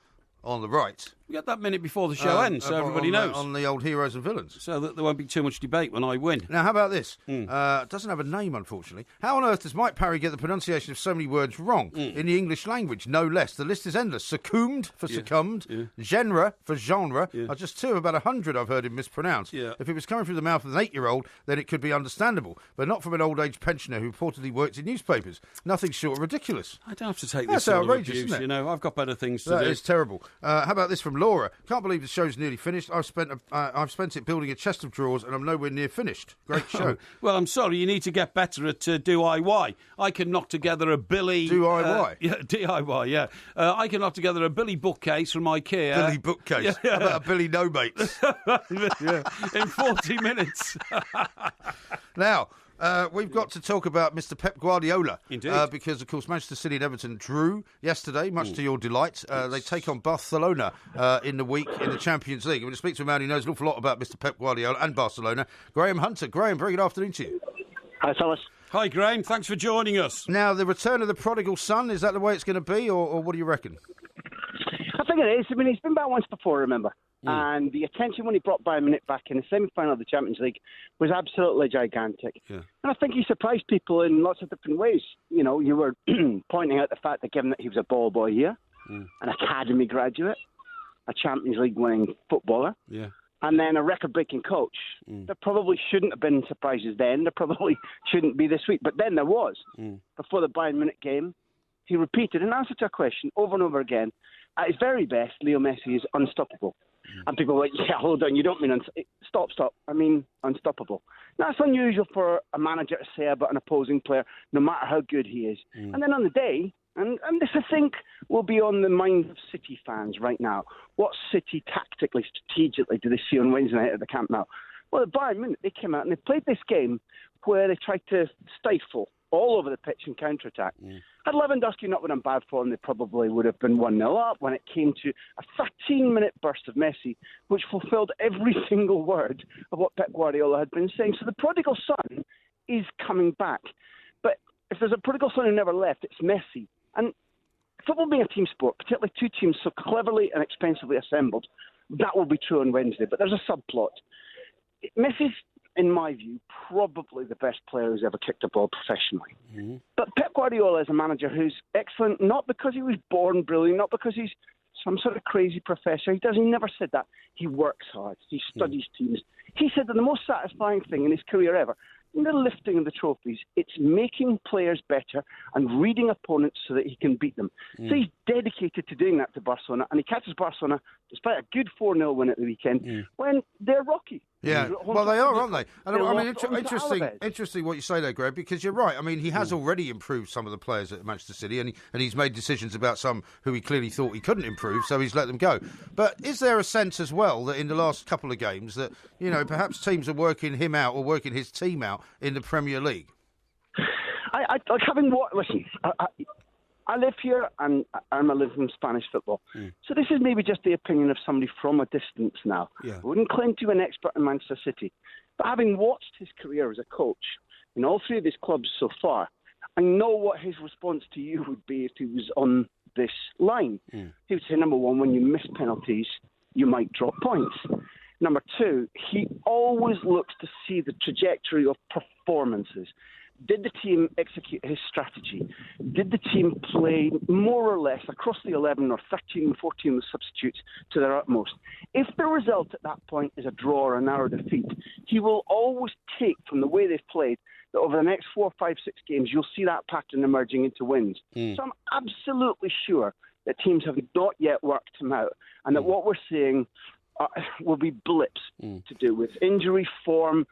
on the right. We get that minute before the show ends, so everybody knows. On the old heroes and villains. So that there won't be too much debate when I win. Now, how about this? Doesn't have a name, unfortunately. How on earth does Mike Parry get the pronunciation of so many words wrong in the English language? No less. The list is endless. Succumbed for succumbed. Genre for genre. Are just two of about 100 I've heard him mispronounce. Yeah. If it was coming through the mouth of an 8-year-old, then it could be understandable. But not from an old-age pensioner who reportedly works in newspapers. Nothing short of ridiculous. I don't have to take That's this sort outrageous, of abuse, isn't it? I've got better things to do. That is terrible. How about this from Laura? Can't believe the show's nearly finished. I've spent it building a chest of drawers, and I'm nowhere near finished. Great show. Well, I'm sorry. You need to get better at DIY. I can knock together a Billy DIY. DIY. Yeah, I can knock together a Billy bookcase from IKEA. Billy bookcase. Yeah. How about a Billy no mates? In 40 minutes. Now. We've got to talk about Mr. Pep Guardiola. Indeed. Because, of course, Manchester City and Everton drew yesterday, much to your delight. They take on Barcelona in the week in the Champions League. I'm going to speak to a man who knows an awful lot about Mr. Pep Guardiola and Barcelona, Graham Hunter. Graham, very good afternoon to you. Hi, Thomas. Hi, Graham. Thanks for joining us. Now, the return of the prodigal son, is that the way it's going to be, or what do you reckon? I think it is. I mean, he's been back once before, remember? And the attention when he brought Bayern Munich back in the semi-final of the Champions League was absolutely gigantic. Yeah. And I think he surprised people in lots of different ways. You were pointing out the fact that given that he was a ball boy here, an academy graduate, a Champions League winning footballer, and then a record-breaking coach, there probably shouldn't have been surprises then. There probably shouldn't be this week. But then there was. Before the Bayern Munich game, he repeated in answer to a question over and over again, at his very best, Leo Messi is unstoppable. And people are like, yeah, hold on, you don't mean stop. I mean unstoppable. That's unusual for a manager to say about an opposing player, no matter how good he is. And then on the day, and this I think will be on the minds of City fans right now, what City tactically, strategically do they see on Wednesday night at the Camp Nou? Well, at Bayern Munich, they came out and they played this game where they tried to stifle all over the pitch and counter-attack. Had Lewandowski not been in bad form, they probably would have been 1-0 up when it came to a 13-minute burst of Messi, which fulfilled every single word of what Pep Guardiola had been saying. So the prodigal son is coming back. But if there's a prodigal son who never left, it's Messi. And football being a team sport, particularly two teams so cleverly and expensively assembled, that will be true on Wednesday. But there's a subplot. Messi's, in my view, probably the best player who's ever kicked a ball professionally. But Pep Guardiola is a manager who's excellent, not because he was born brilliant, not because he's some sort of crazy professor. He never said that. He works hard. He studies teams. He said that the most satisfying thing in his career ever, in the lifting of the trophies, it's making players better and reading opponents so that he can beat them. So he's dedicated to doing that to Barcelona, and he catches Barcelona, despite a good 4-0 win at the weekend, when they're rocky. Yeah, well, they are, aren't they? And I mean, interesting what you say there, Greg, because you're right. I mean, he has already improved some of the players at Manchester City, and he's made decisions about some who he clearly thought he couldn't improve, so he's let them go. But is there a sense as well that in the last couple of games that, perhaps teams are working him out or working his team out in the Premier League? I like having what? Listen, I live here and I live in Spanish football. So this is maybe just the opinion of somebody from a distance now. I wouldn't claim to be an expert in Manchester City. But having watched his career as a coach in all three of his clubs so far, I know what his response to you would be if he was on this line. He would say, number one, when you miss penalties, you might drop points. Number two, he always looks to see the trajectory of performances. Did the team execute his strategy? Did the team play more or less across the 11 or 13, 14 with substitutes to their utmost? If the result at that point is a draw or a narrow defeat, he will always take from the way they've played that over the next 4, 5, 6 games, you'll see that pattern emerging into wins. So I'm absolutely sure that teams have not yet worked him out, and that what we're seeing will be blips to do with injury, form,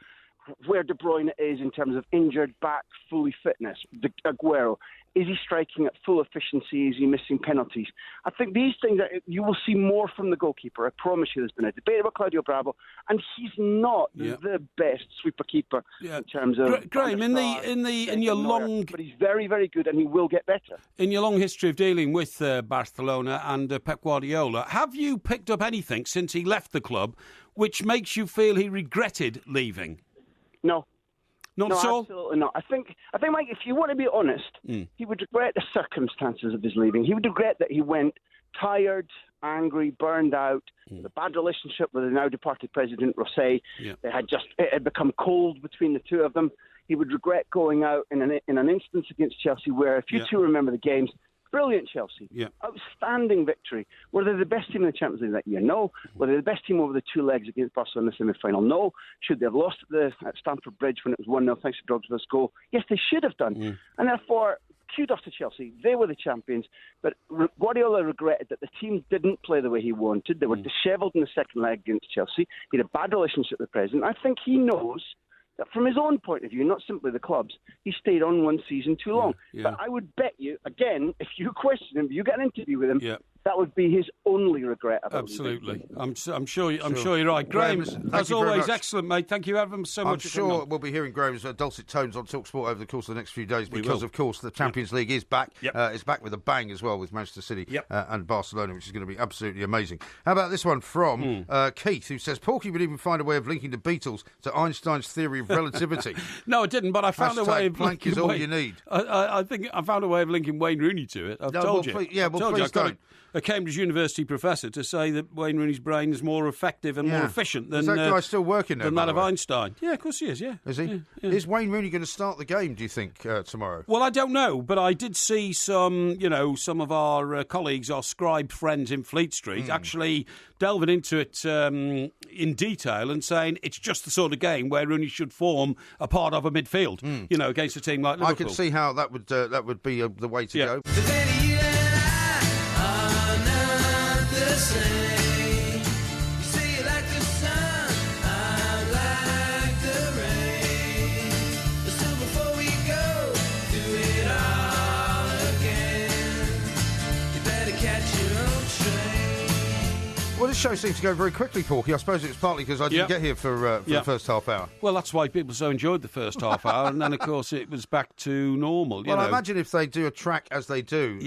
where De Bruyne is in terms of injured back, fully fitness. Aguero, is he striking at full efficiency? Is he missing penalties? I think these things, you will see more from the goalkeeper. I promise you there's been a debate about Claudio Bravo, and he's not the best sweeper keeper in terms of... Graham, in your long... But he's very, very good, and he will get better. In your long history of dealing with Barcelona and Pep Guardiola, have you picked up anything since he left the club which makes you feel he regretted leaving? No. Not at all? Absolutely not. I think, Mike, if you want to be honest, he would regret the circumstances of his leaving. He would regret that he went tired, angry, burned out, with a bad relationship with the now departed president, Rosé. It had become cold between the two of them. He would regret going out in an instance against Chelsea where, if you two remember the games, brilliant Chelsea. Outstanding victory. Were they the best team in the Champions League that year? No. Were they the best team over the 2 legs against Barcelona in the semi-final? No. Should they have lost at Stamford Bridge when it was 1-0 thanks to Drogba's goal? Yes, they should have done. And therefore, kudos to Chelsea. They were the champions. But Guardiola regretted that the team didn't play the way he wanted. They were dishevelled in the second leg against Chelsea. He had a bad relationship with the president. I think he knows that from his own point of view, not simply the club's, he stayed on one season too long. But I would bet you, again, if you question him, if you get an interview with him, that would be his only regret about Absolutely. I'm sure you're right. Graham, as always, excellent, mate. Thank you ever so much. I'm sure we'll be hearing Graham's dulcet tones on talkSPORT over the course of the next few days because, of course, the Champions League is back. It's back with a bang as well with Manchester City and Barcelona, which is going to be absolutely amazing. How about this one from Keith, who says, Porky would even find a way of linking the Beatles to Einstein's theory of relativity. No, I didn't, but I found a way of Planck is all you need. I think I found a way of linking Wayne Rooney to it. I've told you. Please don't. A Cambridge University professor to say that Wayne Rooney's brain is more effective and more efficient than is that guy still working there, than that of Einstein. Yeah, of course he is. Yeah, is he? Yeah. Is Wayne Rooney going to start the game? Do you think tomorrow? Well, I don't know, but I did see some of our colleagues, our scribe friends in Fleet Street, actually delving into it in detail and saying it's just the sort of game where Rooney should form a part of a midfield. Against a team like Liverpool. I can see how that would be the way to go. Well, this show seems to go very quickly, Porky. I suppose it was partly because I didn't get here for the first half hour. Well, that's why people so enjoyed the first half hour, and then, of course, it was back to normal. Well, I imagine if they do a track as they do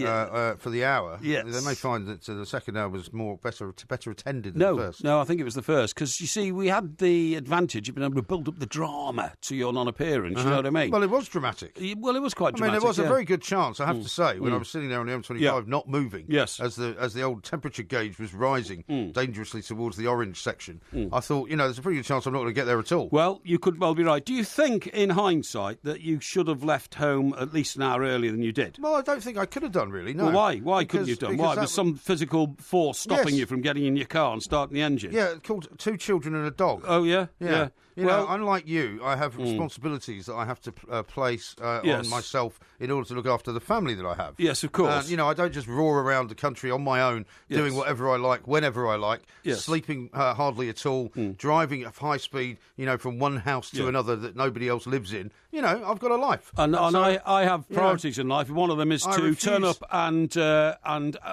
for the hour, they may find that the second hour was better attended than the first. No, I think it was the first, because, you see, we had the advantage of being able to build up the drama to your non-appearance, you know what I mean? Well, it was dramatic. Well, it was quite dramatic. I mean, there was a very good chance, I have to say, when I was sitting there on the M25 not moving, as the old temperature gauge was rising dangerously towards the orange section, I thought, there's a pretty good chance I'm not going to get there at all. Well, you could well be right. Do you think, in hindsight, that you should have left home at least an hour earlier than you did? Well, I don't think I could have done, really, no. Well, why? Why couldn't you have done? Why? Was some physical force stopping you from getting in your car and starting the engine? Yeah, called 2 children and a dog. Oh, yeah? Yeah. Unlike you, I have responsibilities that I have to place on myself in order to look after the family that I have. Yes, of course. I don't just roar around the country on my own, doing whatever I like, whenever I like, sleeping hardly at all, driving at high speed, from one house to another that nobody else lives in. I've got a life. And I have priorities in life. One of them is to turn up and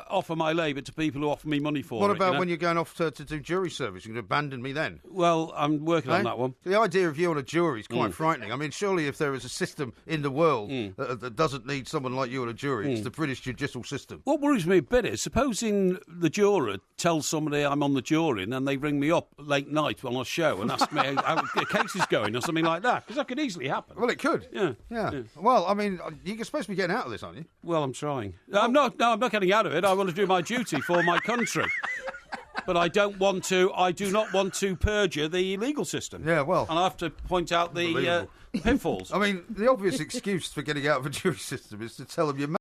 offer my labour to people who offer me money for it. What about when you're going off to do jury service? You're going to abandon me then? Well, I'm working on that one. The idea of you on a jury is quite frightening. I mean, surely if there is a system in the world that doesn't need someone like you on a jury, it's the British judicial system. What worries me a bit is, supposing the juror tells somebody I'm on the jury and then they ring me up late night on a show and ask me how the case is going or something like that, because that could easily happen. Well, it could. Yeah. Well, I mean, you're supposed to be getting out of this, aren't you? Well, I'm trying. I'm not getting out of it. I want to do my duty for my country. but I do not want to perjure the legal system. Yeah, well. And I have to point out the pitfalls. I mean, the obvious excuse for getting out of a jury system is to tell them you're